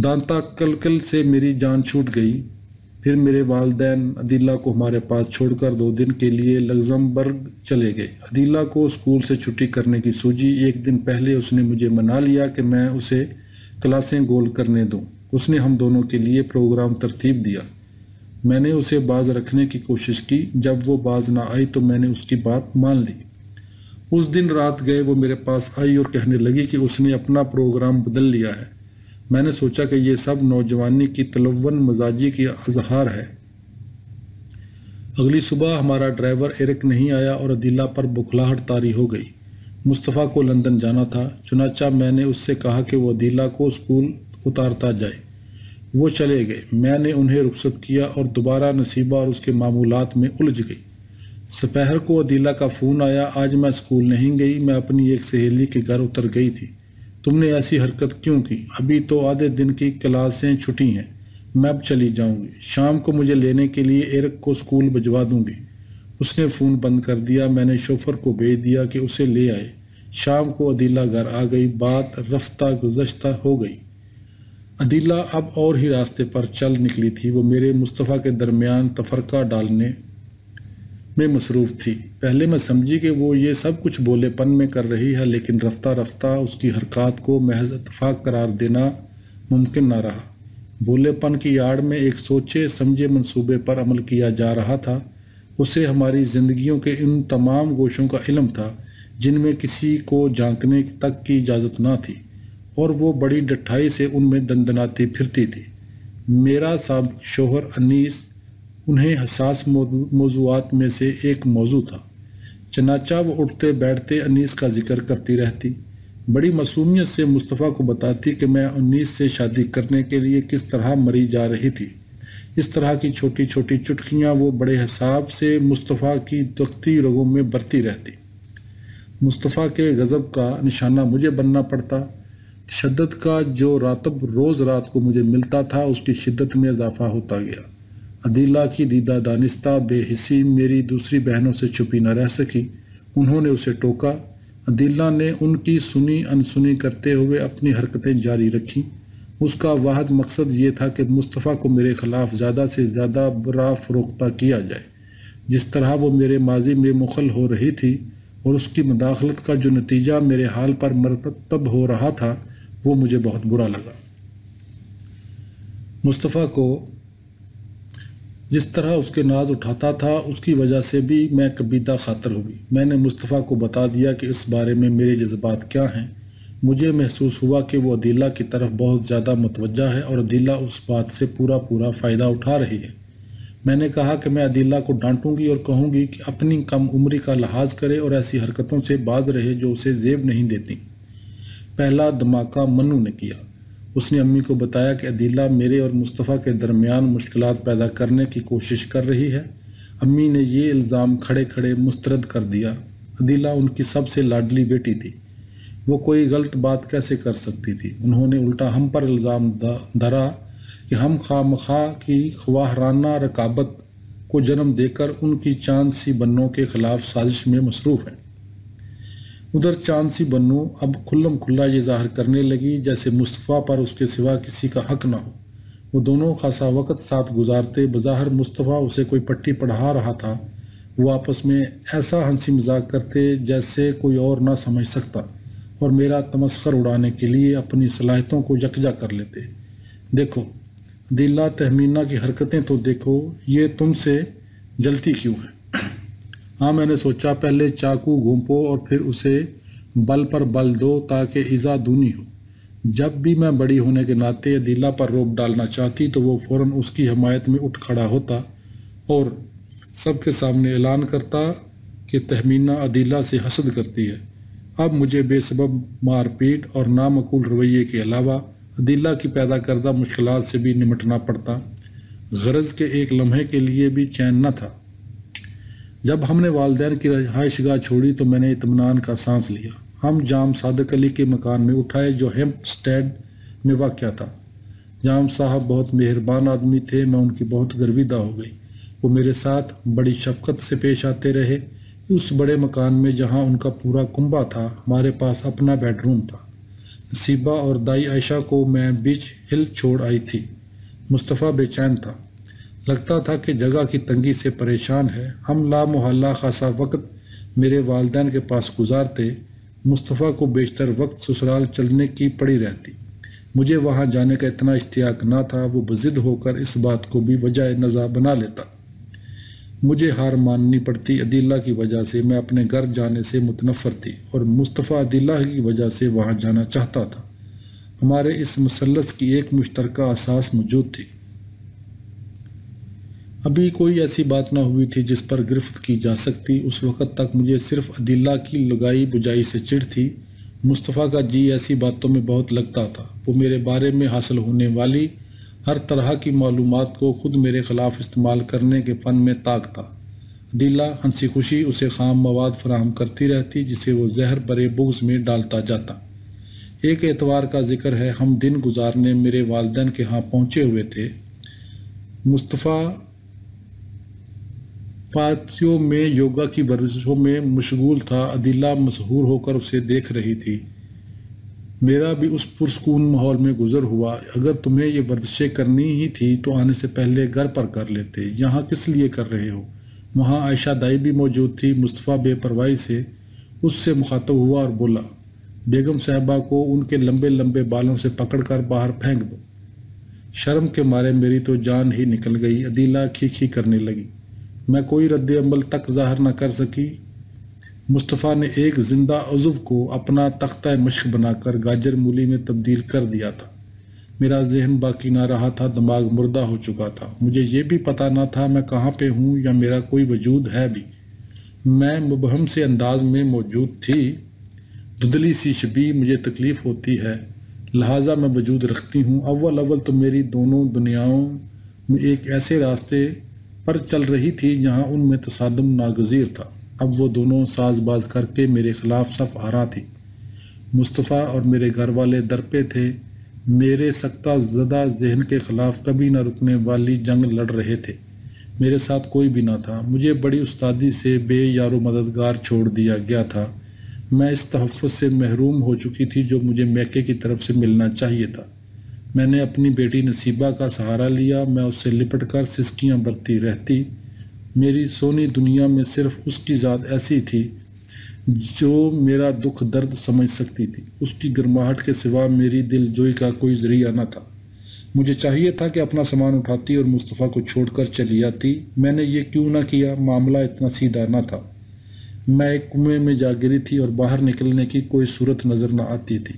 دانتا کلکل سے میری جان چھوٹ گئی۔ پھر میرے والدین عدیلہ کو ہمارے پاس چھوڑ کر 2 دن کے لیے لگزمبرگ چلے گئے۔ عدیلہ کو اسکول سے چھٹی کرنے کی سوجی۔ ایک دن پہلے اس نے مجھے منا لیا کہ میں اسے کلاسیں گول کرنے دوں۔ اس نے ہم دونوں کے لیے پروگرام ترتیب دیا۔ میں نے اسے باز رکھنے کی کوشش کی۔ جب وہ باز نہ آئی تو میں نے اس کی بات مان لی۔ اس دن رات گئے وہ میرے پاس آئی اور کہنے لگی کہ اس نے اپنا پروگرام بدل لیا ہے۔ میں نے سوچا کہ یہ سب نوجوانی کی تلون مزاجی کی اظہار ہے۔ اگلی صبح ہمارا ڈرائیور ایرک نہیں آیا اور عدیلہ پر بکھلاہٹ طاری ہو گئی۔ مصطفیٰ کو لندن جانا تھا، چنانچہ میں نے اس سے کہا کہ وہ عدیلہ کو اسکول اتارتا جائے۔ وہ چلے گئے۔ میں نے انہیں رخصت کیا اور دوبارہ نصیبہ اور اس کے معمولات میں الجھ گئی۔ سپہر کو عدیلہ کا فون آیا، آج میں اسکول نہیں گئی، میں اپنی ایک سہیلی کے گھر اتر گئی تھی۔ تم نے ایسی حرکت کیوں کی؟ ابھی تو آدھے دن کی کلاسیں چھٹی ہیں، میں اب چلی جاؤں گی۔ شام کو مجھے لینے کے لیے ایرک کو اسکول بھجوا دوں گی۔ اس نے فون بند کر دیا۔ میں نے شوفر کو بھیج دیا کہ اسے لے آئے۔ شام کو عدیلہ گھر آ گئی۔ بات رفتہ گزشتہ ہو گئی۔ عدیلہ اب اور ہی راستے پر چل نکلی تھی۔ وہ میرے مصطفیٰ کے درمیان تفرقہ ڈالنے میں مصروف تھی۔ پہلے میں سمجھی کہ وہ یہ سب کچھ بولے پن میں کر رہی ہے، لیکن رفتہ رفتہ اس کی حرکات کو محض اتفاق قرار دینا ممکن نہ رہا۔ بولے پن کی آڑ میں ایک سوچے سمجھے منصوبے پر عمل کیا جا رہا تھا۔ اسے ہماری زندگیوں کے ان تمام گوشوں کا علم تھا جن میں کسی کو جھانکنے تک کی اجازت نہ تھی، اور وہ بڑی ڈٹھائی سے ان میں دندناتی پھرتی تھی۔ میرا سابق شوہر انیس انہیں حساس موضوعات میں سے ایک موضوع تھا۔ چنانچہ وہ اٹھتے بیٹھتے انیس کا ذکر کرتی رہتی، بڑی معصومیت سے مصطفیٰ کو بتاتی کہ میں انیس سے شادی کرنے کے لیے کس طرح مری جا رہی تھی۔ اس طرح کی چھوٹی چھوٹی چٹکیاں وہ بڑے حساب سے مصطفیٰ کی تختی رگوں میں برتی رہتی۔ مصطفیٰ کے غضب کا نشانہ مجھے بننا پڑتا۔ تشدد کا جو راتب روز رات کو مجھے ملتا تھا اس کی شدت میں اضافہ ہوتا گیا۔ عدیلہ کی دیدہ دانستہ بے حسی میری دوسری بہنوں سے چھپی نہ رہ سکی۔ انہوں نے اسے ٹوکا۔ عدیلہ نے ان کی سنی انسنی کرتے ہوئے اپنی حرکتیں جاری رکھیں۔ اس کا واحد مقصد یہ تھا کہ مصطفیٰ کو میرے خلاف زیادہ سے زیادہ برا فروختہ کیا جائے۔ جس طرح وہ میرے ماضی میں مخل ہو رہی تھی اور اس کی مداخلت کا جو نتیجہ میرے حال پر مرتب ہو رہا تھا وہ مجھے بہت برا لگا۔ مصطفیٰ کو جس طرح اس کے ناز اٹھاتا تھا اس کی وجہ سے بھی میں کبیدہ خاطر ہوئی۔ میں نے مصطفیٰ کو بتا دیا کہ اس بارے میں میرے جذبات کیا ہیں۔ مجھے محسوس ہوا کہ وہ عدیلہ کی طرف بہت زیادہ متوجہ ہے اور عدیلہ اس بات سے پورا فائدہ اٹھا رہی ہے۔ میں نے کہا کہ میں عدیلہ کو ڈانٹوں گی اور کہوں گی کہ اپنی کم عمری کا لحاظ کرے اور ایسی حرکتوں سے باز رہے جو اسے زیب نہیں دیتی۔ پہلا دھماکہ منو نے کیا۔ اس نے امی کو بتایا کہ عدیلہ میرے اور مصطفیٰ کے درمیان مشکلات پیدا کرنے کی کوشش کر رہی ہے۔ امی نے یہ الزام کھڑے کھڑے مسترد کر دیا۔ عدیلہ ان کی سب سے لاڈلی بیٹی تھی، وہ کوئی غلط بات کیسے کر سکتی تھی؟ انہوں نے الٹا ہم پر الزام دھرا کہ ہم خواہ مخواہ کی خواہرانہ رقابت کو جنم دے کر ان کی چاند سی بنوں کے خلاف سازش میں مصروف ہیں۔ ادھر چاند سی بنو اب کھلم کھلا یہ ظاہر کرنے لگی جیسے مصطفیٰ پر اس کے سوا کسی کا حق نہ ہو۔ وہ دونوں خاصا وقت ساتھ گزارتے، بظاہر مصطفیٰ اسے کوئی پٹی پڑھا رہا تھا۔ وہ آپس میں ایسا ہنسی مذاق کرتے جیسے کوئی اور نہ سمجھ سکتا، اور میرا تمسخر اڑانے کے لیے اپنی صلاحیتوں کو یکجا کر لیتے۔ دیکھو عدیلہ، تہمینہ کی حرکتیں تو دیکھو، یہ تم سے جلتی کیوں ہے؟ ہاں، میں نے سوچا پہلے چاقو گھونپو اور پھر اسے بل پر بل دو تاکہ ایذا دونی ہو۔ جب بھی میں بڑی ہونے کے ناطے عدیلہ پر روب ڈالنا چاہتی تو وہ فوراً اس کی حمایت میں اٹھ کھڑا ہوتا اور سب کے سامنے اعلان کرتا کہ تہمینہ عدیلہ سے حسد کرتی ہے۔ اب مجھے بے سبب مار پیٹ اور نامعقول رویے کے علاوہ عدیلہ کی پیدا کردہ مشکلات سے بھی نمٹنا پڑتا۔ غرض کے ایک لمحے کے لیے بھی چین نہ تھا۔ جب ہم نے والدین کی رہائش گاہ چھوڑی تو میں نے اطمینان کا سانس لیا۔ ہم جام صادق علی کے مکان میں اٹھائے جو ہیمپ سٹیڈ میں واقع تھا۔ جام صاحب بہت مہربان آدمی تھے، میں ان کی بہت گرویدہ ہو گئی۔ وہ میرے ساتھ بڑی شفقت سے پیش آتے رہے۔ اس بڑے مکان میں جہاں ان کا پورا کنبہ تھا، ہمارے پاس اپنا بیڈ روم تھا۔ نصیبہ اور دائی عائشہ کو میں بیچ ہل چھوڑ آئی تھی۔ مصطفیٰ بے چین تھا، لگتا تھا کہ جگہ کی تنگی سے پریشان ہے۔ ہم لا محالہ خاصا وقت میرے والدین کے پاس گزارتے۔ مصطفیٰ کو بیشتر وقت سسرال چلنے کی پڑی رہتی۔ مجھے وہاں جانے کا اتنا اشتیاق نہ تھا، وہ بضد ہو کر اس بات کو بھی وجہ نزاع بنا لیتا۔ مجھے ہار ماننی پڑتی۔ عدیلہ کی وجہ سے میں اپنے گھر جانے سے متنفر تھی اور مصطفیٰ عدیلہ کی وجہ سے وہاں جانا چاہتا تھا۔ ہمارے اس مثلث کی ایک مشترکہ اساس موجود تھی۔ ابھی کوئی ایسی بات نہ ہوئی تھی جس پر گرفت کی جا سکتی۔ اس وقت تک مجھے صرف عدیلہ کی لگائی بجائی سے چڑ تھی۔ مصطفیٰ کا جی ایسی باتوں میں بہت لگتا تھا۔ وہ میرے بارے میں حاصل ہونے والی ہر طرح کی معلومات کو خود میرے خلاف استعمال کرنے کے فن میں طاق تھا۔ عدیلہ ہنسی خوشی اسے خام مواد فراہم کرتی رہتی جسے وہ زہر برے بغض میں ڈالتا جاتا۔ ایک اتوار کا ذکر ہے، ہم دن گزارنے میرے والدین کے ہاں پہنچے ہوئے تھے۔ مصطفیٰ پاتیوں میں یوگا کی ورزشوں میں مشغول تھا۔ عدیلہ مسحور ہو کر اسے دیکھ رہی تھی۔ میرا بھی اس پرسکون ماحول میں گزر ہوا۔ اگر تمہیں یہ ورزشیں کرنی ہی تھی تو آنے سے پہلے گھر پر کر لیتے، یہاں کس لیے کر رہے ہو؟ وہاں عائشہ دائی بھی موجود تھی۔ مصطفیٰ بے پرواہی سے اس سے مخاطب ہوا اور بولا، بیگم صاحبہ کو ان کے لمبے لمبے بالوں سے پکڑ کر باہر پھینک دو۔ شرم کے مارے میری تو جان ہی نکل گئی۔ عدیلہ کھی کرنے لگی۔ میں کوئی رد عمل تک ظاہر نہ کر سکی۔ مصطفیٰ نے ایک زندہ عضو کو اپنا تختہ مشق بنا کر گاجر مولی میں تبدیل کر دیا تھا۔ میرا ذہن باقی نہ رہا تھا، دماغ مردہ ہو چکا تھا۔ مجھے یہ بھی پتہ نہ تھا میں کہاں پہ ہوں یا میرا کوئی وجود ہے بھی۔ میں مبہم سے انداز میں موجود تھی۔ دھندلی سی شبیہ مجھے تکلیف ہوتی ہے، لہٰذا میں وجود رکھتی ہوں۔ اول تو میری دونوں دنیاؤں میں ایک ایسے راستے پر چل رہی تھی جہاں ان میں تصادم ناگزیر تھا۔ اب وہ دونوں ساز باز کر کے میرے خلاف صف آرا تھی۔ مصطفیٰ اور میرے گھر والے در پہ تھے، میرے سکتہ زدہ ذہن کے خلاف کبھی نہ رکنے والی جنگ لڑ رہے تھے۔ میرے ساتھ کوئی بھی نہ تھا۔ مجھے بڑی استادی سے بے یار و مددگار چھوڑ دیا گیا تھا۔ میں اس تحفظ سے محروم ہو چکی تھی جو مجھے میکے کی طرف سے ملنا چاہیے تھا۔ میں نے اپنی بیٹی نصیبہ کا سہارا لیا۔ میں اس سے لپٹ کر سسکیاں برتی رہتی۔ میری سونی دنیا میں صرف اس کی ذات ایسی تھی جو میرا دکھ درد سمجھ سکتی تھی۔ اس کی گرماہٹ کے سوا میری دل جوئی کا کوئی ذریعہ نہ تھا۔ مجھے چاہیے تھا کہ اپنا سامان اٹھاتی اور مصطفیٰ کو چھوڑ کر چلی آتی۔ میں نے یہ کیوں نہ کیا؟ معاملہ اتنا سیدھا نہ تھا۔ میں ایک کنویں میں جا گری تھی اور باہر نکلنے کی کوئی صورت نظر نہ آتی تھی۔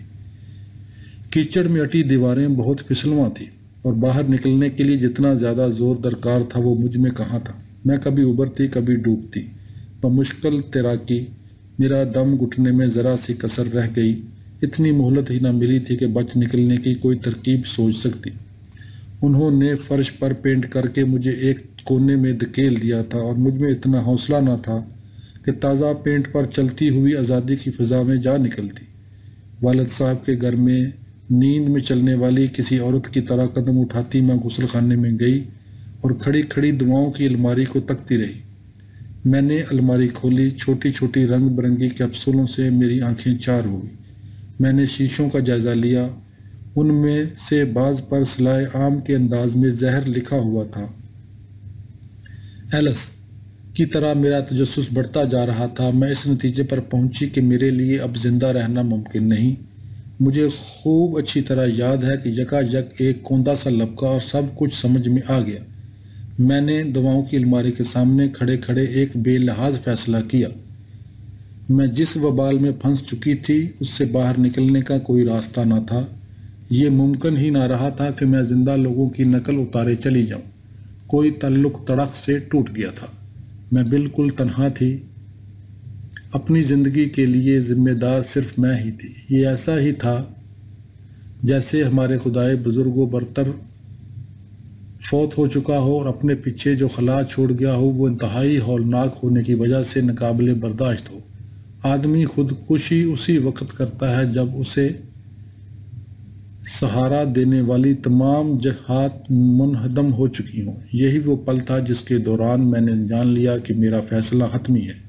کیچڑ میں اٹی دیواریں بہت پھسلواں تھیں اور باہر نکلنے کے لیے جتنا زیادہ زور درکار تھا وہ مجھ میں کہاں تھا۔ میں کبھی ابھرتی کبھی ڈوبتی، بمشکل تیراکی۔ میرا دم گھٹنے میں ذرا سی کسر رہ گئی۔ اتنی مہلت ہی نہ ملی تھی کہ بچ نکلنے کی کوئی ترکیب سوچ سکتی۔ انہوں نے فرش پر پینٹ کر کے مجھے ایک کونے میں دھکیل دیا تھا اور مجھ میں اتنا حوصلہ نہ تھا کہ تازہ پینٹ پر چلتی ہوئی آزادی کی فضا میں جا نکلتی۔ والد صاحب کے گھر میں نیند میں چلنے والی کسی عورت کی طرح قدم اٹھاتی میں غسل خانے میں گئی اور کھڑی کھڑی دعاؤں کی الماری کو تکتی رہی۔ میں نے الماری کھولی۔ چھوٹی چھوٹی رنگ برنگی کیپسولوں سے میری آنکھیں چار ہو گئی۔ میں نے شیشوں کا جائزہ لیا۔ ان میں سے بعض پر صلاح عام کے انداز میں زہر لکھا ہوا تھا۔ ایلس کی طرح میرا تجسس بڑھتا جا رہا تھا۔ میں اس نتیجے پر پہنچی کہ میرے لیے اب زندہ رہنا ممکن نہیں۔ مجھے خوب اچھی طرح یاد ہے کہ یکا یک ایک کوندا سا لبکا اور سب کچھ سمجھ میں آ گیا۔ میں نے دواؤں کی الماری کے سامنے کھڑے کھڑے ایک بے لحاظ فیصلہ کیا۔ میں جس وبال میں پھنس چکی تھی اس سے باہر نکلنے کا کوئی راستہ نہ تھا۔ یہ ممکن ہی نہ رہا تھا کہ میں زندہ لوگوں کی نقل اتارے چلی جاؤں۔ کوئی تعلق تڑک سے ٹوٹ گیا تھا۔ میں بالکل تنہا تھی۔ اپنی زندگی کے لیے ذمہ دار صرف میں ہی تھی۔ یہ ایسا ہی تھا جیسے ہمارے خدائے بزرگ و برتر فوت ہو چکا ہو اور اپنے پیچھے جو خلا چھوڑ گیا ہو وہ انتہائی ہولناک ہونے کی وجہ سے ناقابل برداشت ہو۔ آدمی خودکشی اسی وقت کرتا ہے جب اسے سہارا دینے والی تمام جہات منہدم ہو چکی ہوں۔ یہی وہ پل تھا جس کے دوران میں نے جان لیا کہ میرا فیصلہ حتمی ہے۔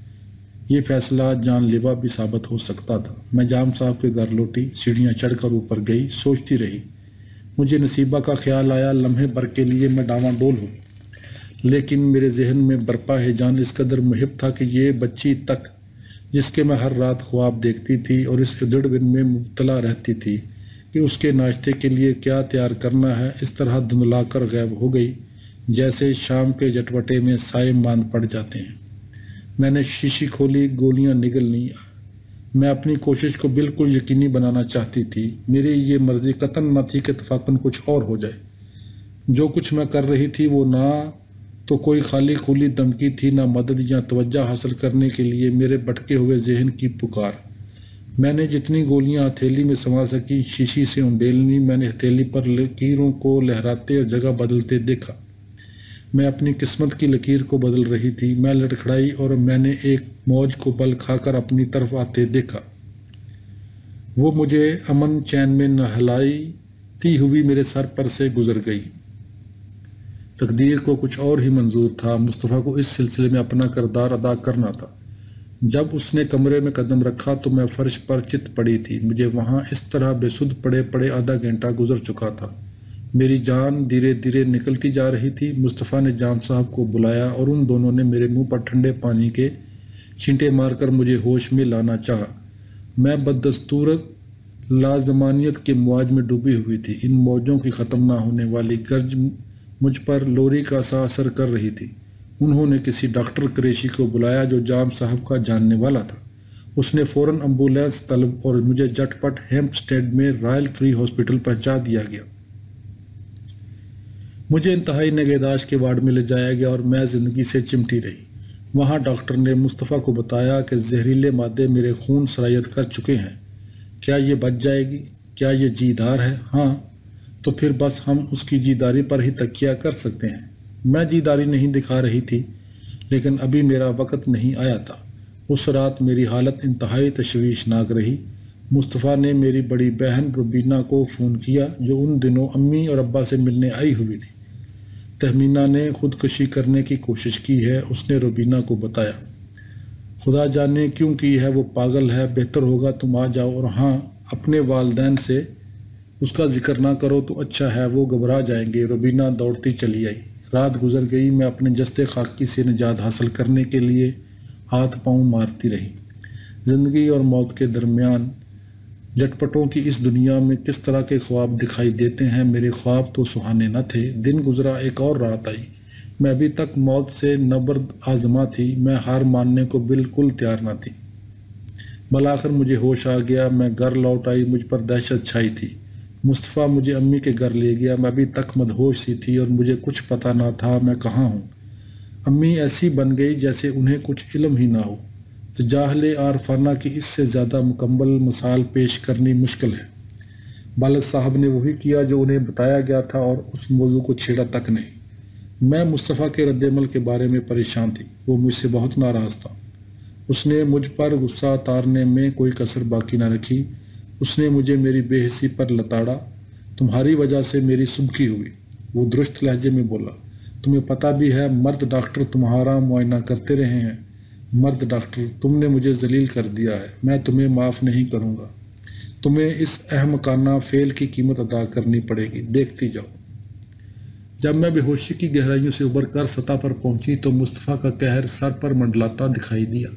یہ فیصلہ جان لیوا بھی ثابت ہو سکتا تھا۔ میں جام صاحب کے گھر لوٹی، سیڑھیاں چڑھ کر اوپر گئی، سوچتی رہی۔ مجھے نصیبہ کا خیال آیا۔ لمحے بھر کے لیے میں ڈاواں ڈول ہوئی، لیکن میرے ذہن میں برپا ہے جان اس قدر محب تھا کہ یہ بچی تک جس کے میں ہر رات خواب دیکھتی تھی اور اس ادھڑ بن میں مبتلا رہتی تھی کہ اس کے ناشتے کے لیے کیا تیار کرنا ہے، اس طرح دھندلا کر غائب ہو گئی جیسے شام کے جٹوٹے میں سائے ماند پڑ جاتے ہیں۔ میں نے شیشی کھولی، گولیاں نگل لیں۔ میں اپنی کوشش کو بالکل یقینی بنانا چاہتی تھی۔ میری یہ مرضی قطعاً نہ تھی کہ اتفاقاً کچھ اور ہو جائے۔ جو کچھ میں کر رہی تھی وہ نہ تو کوئی خالی خولی دھمکی تھی، نہ مدد یا توجہ حاصل کرنے کے لیے میرے بھٹکے ہوئے ذہن کی پکار۔ میں نے جتنی گولیاں ہتھیلی میں سما سکی شیشی سے انڈیل لی۔ میں نے ہتھیلی پر لکیروں کو لہراتے اور جگہ بدلتے دیکھا۔ میں اپنی قسمت کی لکیر کو بدل رہی تھی۔ میں لڑکھڑائی اور میں نے ایک موج کو بل کھا کر اپنی طرف آتے دیکھا۔ وہ مجھے امن چین میں نہلاتی ہوئی میرے سر پر سے گزر گئی۔ تقدیر کو کچھ اور ہی منظور تھا۔ مصطفیٰ کو اس سلسلے میں اپنا کردار ادا کرنا تھا۔ جب اس نے کمرے میں قدم رکھا تو میں فرش پر چت پڑی تھی۔ مجھے وہاں اس طرح بے سدھ پڑے پڑے آدھا گھنٹہ گزر چکا تھا۔ میری جان دھیرے دھیرے نکلتی جا رہی تھی۔ مصطفیٰ نے جام صاحب کو بلایا اور ان دونوں نے میرے منہ پر ٹھنڈے پانی کے چھینٹے مار کر مجھے ہوش میں لانا چاہا۔ میں بدستور لازمانیت کے مواج میں ڈوبی ہوئی تھی۔ ان موجوں کی ختم نہ ہونے والی گرج مجھ پر لوری کا سا اثر کر رہی تھی۔ انہوں نے کسی ڈاکٹر قریشی کو بلایا جو جام صاحب کا جاننے والا تھا۔ اس نے فوراً ایمبولینس طلب اور مجھے جٹ پٹ ہیمپسٹیڈ میں رائل فری ہاسپٹل پہنچا دیا گیا۔ مجھے انتہائی نگہداشت کے وارڈ میں لے جایا گیا اور میں زندگی سے چمٹی رہی۔ وہاں ڈاکٹر نے مصطفیٰ کو بتایا کہ زہریلے مادے میرے خون سرایت کر چکے ہیں۔ کیا یہ بچ جائے گی؟ کیا یہ جیدار ہے؟ ہاں، تو پھر بس ہم اس کی جیداری پر ہی تکیہ کر سکتے ہیں۔ میں جیداری نہیں دکھا رہی تھی، لیکن ابھی میرا وقت نہیں آیا تھا۔ اس رات میری حالت انتہائی تشویشناک رہی۔ مصطفیٰ نے میری بڑی بہن روبینہ کو فون کیا جو ان دنوں امی اور ابا سے ملنے آئی ہوئی تھی۔ تہمینہ نے خودکشی کرنے کی کوشش کی ہے، اس نے روبینہ کو بتایا۔ خدا جانے کیوں کی ہے، وہ پاگل ہے، بہتر ہوگا تم آ جاؤ، اور ہاں، اپنے والدین سے اس کا ذکر نہ کرو تو اچھا ہے، وہ گھبرا جائیں گے۔ روبینہ دوڑتی چلی آئی۔ رات گزر گئی۔ میں اپنے جستے خاکی سے نجات حاصل کرنے کے لیے ہاتھ پاؤں مارتی رہی۔ زندگی اور موت کے درمیان جٹپٹوں کی اس دنیا میں کس طرح کے خواب دکھائی دیتے ہیں۔ میرے خواب تو سہانے نہ تھے۔ دن گزرا، ایک اور رات آئی۔ میں ابھی تک موت سے نبرد آزما تھی۔ میں ہار ماننے کو بالکل تیار نہ تھی۔ بالآخر مجھے ہوش آ گیا۔ میں گھر لوٹ آئی۔ مجھ پر دہشت چھائی تھی۔ مصطفیٰ مجھے امی کے گھر لے گیا۔ میں ابھی تک مدہوش سی تھی اور مجھے کچھ پتہ نہ تھا میں کہاں ہوں۔ امی ایسی بن گئی جیسے انہیں کچھ علم ہی نہ ہو۔ تجاہل عارفانہ کی اس سے زیادہ مکمل مثال پیش کرنی مشکل ہے۔ والد صاحب نے وہی کیا جو انہیں بتایا گیا تھا اور اس موضوع کو چھیڑا تک نہیں۔ میں مصطفیٰ کے رد عمل کے بارے میں پریشان تھی۔ وہ مجھ سے بہت ناراض تھا۔ اس نے مجھ پر غصہ اتارنے میں کوئی کسر باقی نہ رکھی۔ اس نے مجھے میری بے حسی پر لتاڑا۔ تمہاری وجہ سے میری سبکی ہوئی، وہ درست لہجے میں بولا۔ تمہیں پتہ بھی ہے مرد ڈاکٹر تمہارا معائنہ کرتے رہے ہیں۔ مرد ڈاکٹر، تم نے مجھے ذلیل کر دیا ہے۔ میں تمہیں معاف نہیں کروں گا۔ تمہیں اس احمقانہ فعل کی قیمت ادا کرنی پڑے گی۔ دیکھتی جاؤ۔ جب میں بے ہوشی کی گہرائیوں سے ابھر کر سطح پر پہنچی تو مصطفیٰ کا قہر سر پر منڈلاتا دکھائی دیا۔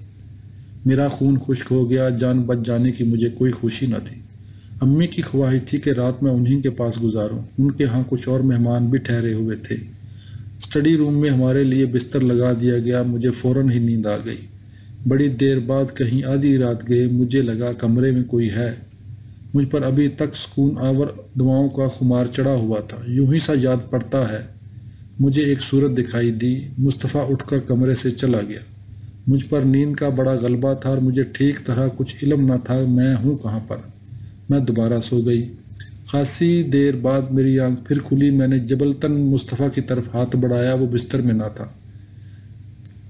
میرا خون خشک ہو گیا۔ جان بچ جانے کی مجھے کوئی خوشی نہ تھی۔ امی کی خواہش تھی کہ رات میں انہی کے پاس گزاروں۔ ان کے ہاں کچھ اور مہمان بھی ٹھہرے ہوئے تھے۔ اسٹڈی روم میں ہمارے لیے بستر لگا دیا گیا۔ مجھے فوراً ہی نیند آ گئی۔ بڑی دیر بعد کہیں آدھی رات گئے مجھے لگا کمرے میں کوئی ہے۔ مجھ پر ابھی تک سکون آور دواؤں کا خمار چڑھا ہوا تھا۔ یوں ہی سا یاد پڑتا ہے مجھے ایک صورت دکھائی دی۔ مصطفیٰ اٹھ کر کمرے سے چلا گیا۔ مجھ پر نیند کا بڑا غلبہ تھا اور مجھے ٹھیک طرح کچھ علم نہ تھا میں ہوں کہاں پر۔ میں دوبارہ سو گئی۔ خاصی دیر بعد میری آنکھ پھر کھلی۔ میں نے جبلتاً مصطفیٰ کی طرف ہاتھ بڑھایا۔ وہ بستر میں نہ تھا۔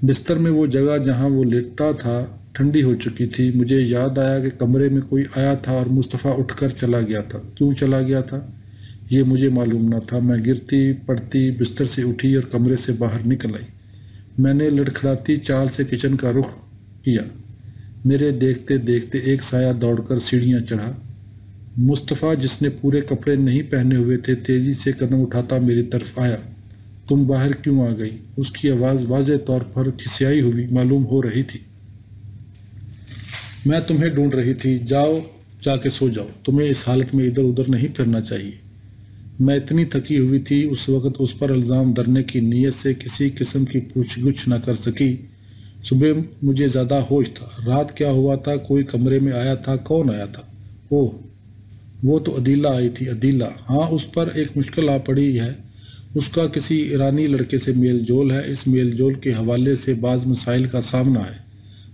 بستر میں وہ جگہ جہاں وہ لیٹا تھا ٹھنڈی ہو چکی تھی۔ مجھے یاد آیا کہ کمرے میں کوئی آیا تھا اور مصطفیٰ اٹھ کر چلا گیا تھا۔ کیوں چلا گیا تھا یہ مجھے معلوم نہ تھا۔ میں گرتی پڑتی بستر سے اٹھی اور کمرے سے باہر نکل آئی۔ میں نے لڑکھڑاتی چال سے کچن کا رخ کیا۔ میرے دیکھتے دیکھتے ایک سایہ دوڑ کر سیڑھیاں چڑھا۔ مصطفیٰ، جس نے پورے کپڑے نہیں پہنے ہوئے تھے، تیزی سے قدم اٹھاتا میری طرف آیا۔ تم باہر کیوں آ گئی؟ اس کی آواز واضح طور پر کھسیائی ہوئی معلوم ہو رہی تھی۔ میں تمہیں ڈھونڈ رہی تھی۔ جاؤ، جا کے سو جاؤ۔ تمہیں اس حالت میں ادھر ادھر نہیں پھرنا چاہیے۔ میں اتنی تھکی ہوئی تھی اس وقت اس پر الزام دھرنے کی نیت سے کسی قسم کی پوچھ گچھ نہ کر سکی۔ صبح مجھے زیادہ ہوش تھا۔ رات کیا ہوا تھا؟ کوئی کمرے میں آیا تھا؟ کون آیا تھا؟ اوہ، وہ تو عدیلہ آئی تھی۔ عدیلہ؟ ہاں، اس پر ایک مشکل آ پڑی ہے۔ اس کا کسی ایرانی لڑکے سے میل جول ہے۔ اس میل جول کے حوالے سے بعض مسائل کا سامنا ہے۔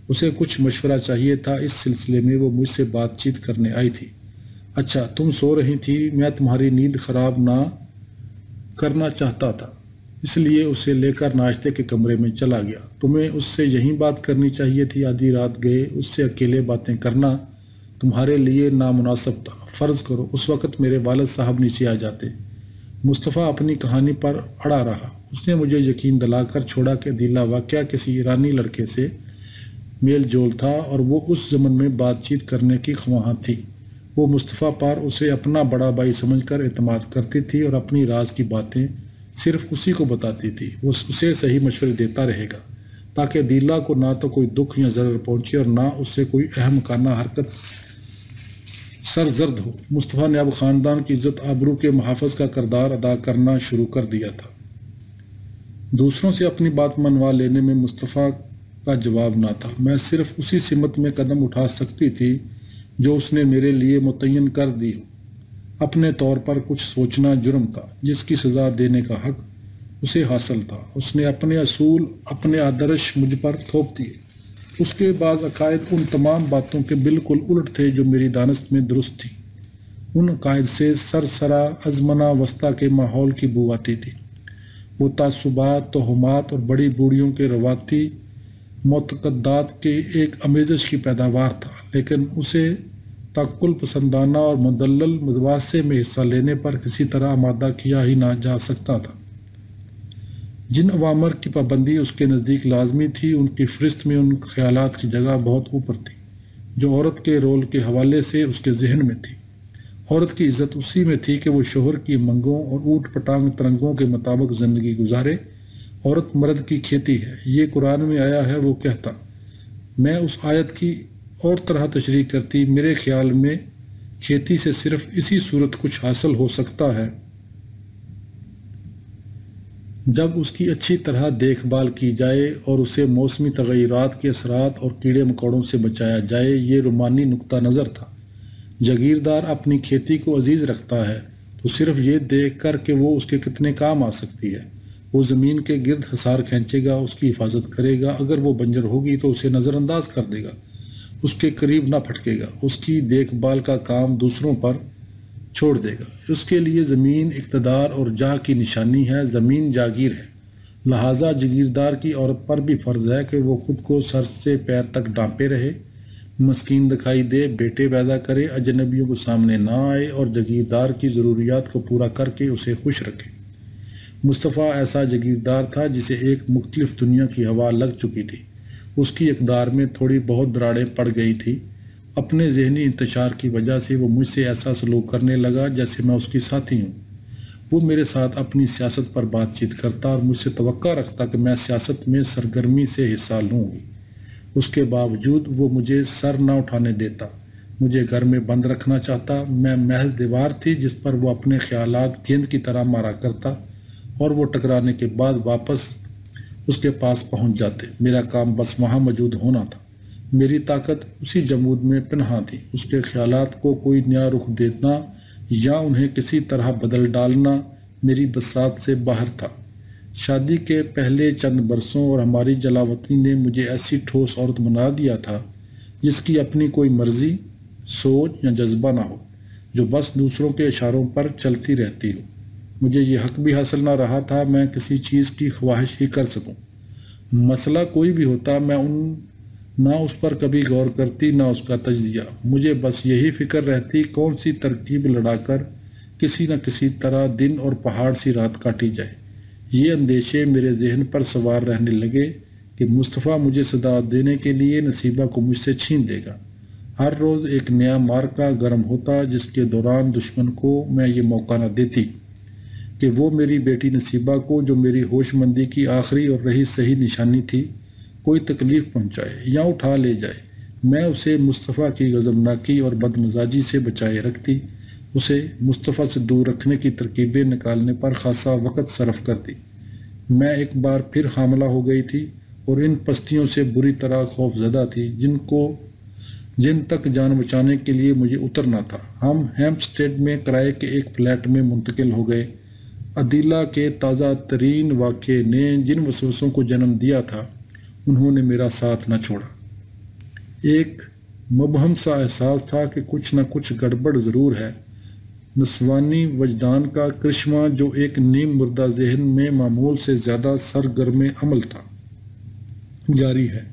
اسے کچھ مشورہ چاہیے تھا۔ اس سلسلے میں وہ مجھ سے بات چیت کرنے آئی تھی۔ اچھا، تم سو رہی تھی۔ میں تمہاری نیند خراب نہ کرنا چاہتا تھا، اس لیے اسے لے کر ناشتے کے کمرے میں چلا گیا۔ تمہیں اس سے یہیں بات کرنی چاہیے تھی۔ آدھی رات گئے اس سے اکیلے باتیں کرنا تمہارے لیے نامناسب تھا۔ فرض کرو اس وقت میرے والد صاحب نیچے آ جاتے۔ مصطفیٰ اپنی کہانی پر اڑا رہا۔ اس نے مجھے یقین دلا کر چھوڑا کہ عدیلہ واقعہ کسی ایرانی لڑکے سے میل جول تھا اور وہ اس ضمن میں بات چیت کرنے کی خواہاں تھی۔ وہ مصطفیٰ پر اسے اپنا بڑا بھائی سمجھ کر اعتماد کرتی تھی اور اپنی راز کی باتیں صرف اسی کو بتاتی تھی۔ وہ اسے صحیح مشورے دیتا رہے گا تاکہ عدیلہ کو نہ تو کوئی دکھ یا ضرر پہنچے اور نہ اس سے کوئی احمقانہ حرکت سرزد ہو۔ مصطفیٰ نے اب خاندان کی عزت آبرو کے محافظ کا کردار ادا کرنا شروع کر دیا تھا۔ دوسروں سے اپنی بات منوا لینے میں مصطفیٰ کا جواب نہ تھا۔ میں صرف اسی سمت میں قدم اٹھا سکتی تھی جو اس نے میرے لیے متعین کر دی ہو۔ اپنے طور پر کچھ سوچنا جرم تھا جس کی سزا دینے کا حق اسے حاصل تھا۔ اس نے اپنے اصول، اپنے آدرش مجھ پر تھوپ دیے۔ اس کے بعض عقائد ان تمام باتوں کے بالکل الٹ تھے جو میری دانست میں درست تھی۔ ان عقائد سے سرسرا ازمنہ وسطیٰ کے ماحول کی بو آتی تھی۔ وہ تعصبات، توہمات اور بڑی بوڑھیوں کے رواتی معتقدات کے ایک آمیزش کی پیداوار تھا، لیکن اسے تقل پسندانہ اور مدلل مباحثے میں حصہ لینے پر کسی طرح آمادہ کیا ہی نہ جا سکتا تھا۔ جن عوامر کی پابندی اس کے نزدیک لازمی تھی، ان کی فہرست میں ان خیالات کی جگہ بہت اوپر تھی جو عورت کے رول کے حوالے سے اس کے ذہن میں تھی۔ عورت کی عزت اسی میں تھی کہ وہ شوہر کی منگوں اور اوٹ پٹانگ ترنگوں کے مطابق زندگی گزارے۔ عورت مرد کی کھیتی ہے، یہ قرآن میں آیا ہے۔ وہ کہتا، میں اس آیت کی اور طرح تشریح کرتی، میرے خیال میں کھیتی سے صرف اسی صورت کچھ حاصل ہو سکتا ہے جب اس کی اچھی طرح دیکھ بھال کی جائے اور اسے موسمی تغیرات کے اثرات اور کیڑے مکوڑوں سے بچایا جائے۔ یہ رومانی نقطہ نظر تھا۔ جاگیردار اپنی کھیتی کو عزیز رکھتا ہے تو صرف یہ دیکھ کر کہ وہ اس کے کتنے کام آ سکتی ہے۔ وہ زمین کے گرد حصار کھینچے گا، اس کی حفاظت کرے گا، اگر وہ بنجر ہوگی تو اسے نظر انداز کر دے گا، اس کے قریب نہ پھٹکے گا، اس کی دیکھ بھال کا کام دوسروں پر چھوڑ دے گا۔ اس کے لیے زمین اقتدار اور جاہ کی نشانی ہے، زمین جاگیر ہے۔ لہٰذا جاگیردار کی عورت پر بھی فرض ہے کہ وہ خود کو سر سے پیر تک ڈانپے رہے، مسکین دکھائی دے، بیٹے پیدا کرے، اجنبیوں کو سامنے نہ آئے اور جاگیردار کی ضروریات کو پورا کر کے اسے خوش رکھے۔ مصطفیٰ ایسا جاگیردار تھا جسے ایک مختلف دنیا کی ہوا لگ چکی تھی۔ اس کی اقدار میں تھوڑی بہت دراڑیں پڑ گئی تھی۔ اپنے ذہنی انتشار کی وجہ سے وہ مجھ سے ایسا سلوک کرنے لگا جیسے میں اس کی ساتھی ہوں۔ وہ میرے ساتھ اپنی سیاست پر بات چیت کرتا اور مجھ سے توقع رکھتا کہ میں سیاست میں سرگرمی سے حصہ لوں گی۔ اس کے باوجود وہ مجھے سر نہ اٹھانے دیتا، مجھے گھر میں بند رکھنا چاہتا۔ میں محض دیوار تھی جس پر وہ اپنے خیالات گیند کی طرح مارا کرتا اور وہ ٹکرانے کے بعد واپس اس کے پاس پہنچ جاتے۔ میرا کام بس وہاں موجود ہونا تھا۔ میری طاقت اسی جمود میں پنہاں تھی۔ اس کے خیالات کو کوئی نیا رخ دینا یا انہیں کسی طرح بدل ڈالنا میری بساط سے باہر تھا۔ شادی کے پہلے چند برسوں اور ہماری جلاوطنی نے مجھے ایسی ٹھوس عورت بنا دیا تھا جس کی اپنی کوئی مرضی، سوچ یا جذبہ نہ ہو، جو بس دوسروں کے اشاروں پر چلتی رہتی ہو۔ مجھے یہ حق بھی حاصل نہ رہا تھا میں کسی چیز کی خواہش ہی کر سکوں۔ مسئلہ کوئی بھی ہوتا، میں نہ اس پر کبھی غور کرتی نہ اس کا تجزیہ۔ مجھے بس یہی فکر رہتی کون سی ترکیب لڑا کر کسی نہ کسی طرح دن اور پہاڑ سی رات کاٹی جائے۔ یہ اندیشے میرے ذہن پر سوار رہنے لگے کہ مصطفیٰ مجھے صدا دینے کے لیے نصیبہ کو مجھ سے چھین لے گا۔ ہر روز ایک نیا معرکہ گرم ہوتا جس کے دوران دشمن کو میں یہ موقع نہ دیتی کہ وہ میری بیٹی نصیبہ کو، جو میری ہوش مندی کی آخری اور رہی صحیح نشانی تھی، کوئی تکلیف پہنچائے یا اٹھا لے جائے۔ میں اسے مصطفیٰ کی غضبناکی اور بدمزاجی سے بچائے رکھتی، اسے مصطفیٰ سے دور رکھنے کی ترکیبیں نکالنے پر خاصا وقت صرف کرتی۔ میں ایک بار پھر حاملہ ہو گئی تھی اور ان پستیوں سے بری طرح خوف زدہ تھی جن تک جان بچانے کے لیے مجھے اترنا تھا۔ ہم ہیمپسٹیڈ میں کرائے کے ایک فلیٹ میں منتقل ہو گئے۔ عدیلہ کے تازہ ترین واقعے نے جن وسوسوں کو جنم دیا تھا انہوں نے میرا ساتھ نہ چھوڑا۔ ایک مبہم سا احساس تھا کہ کچھ نہ کچھ گڑبڑ ضرور ہے۔ نسوانی وجدان کا کرشمہ جو ایک نیم مردہ ذہن میں معمول سے زیادہ سرگرم عمل تھا، جاری ہے۔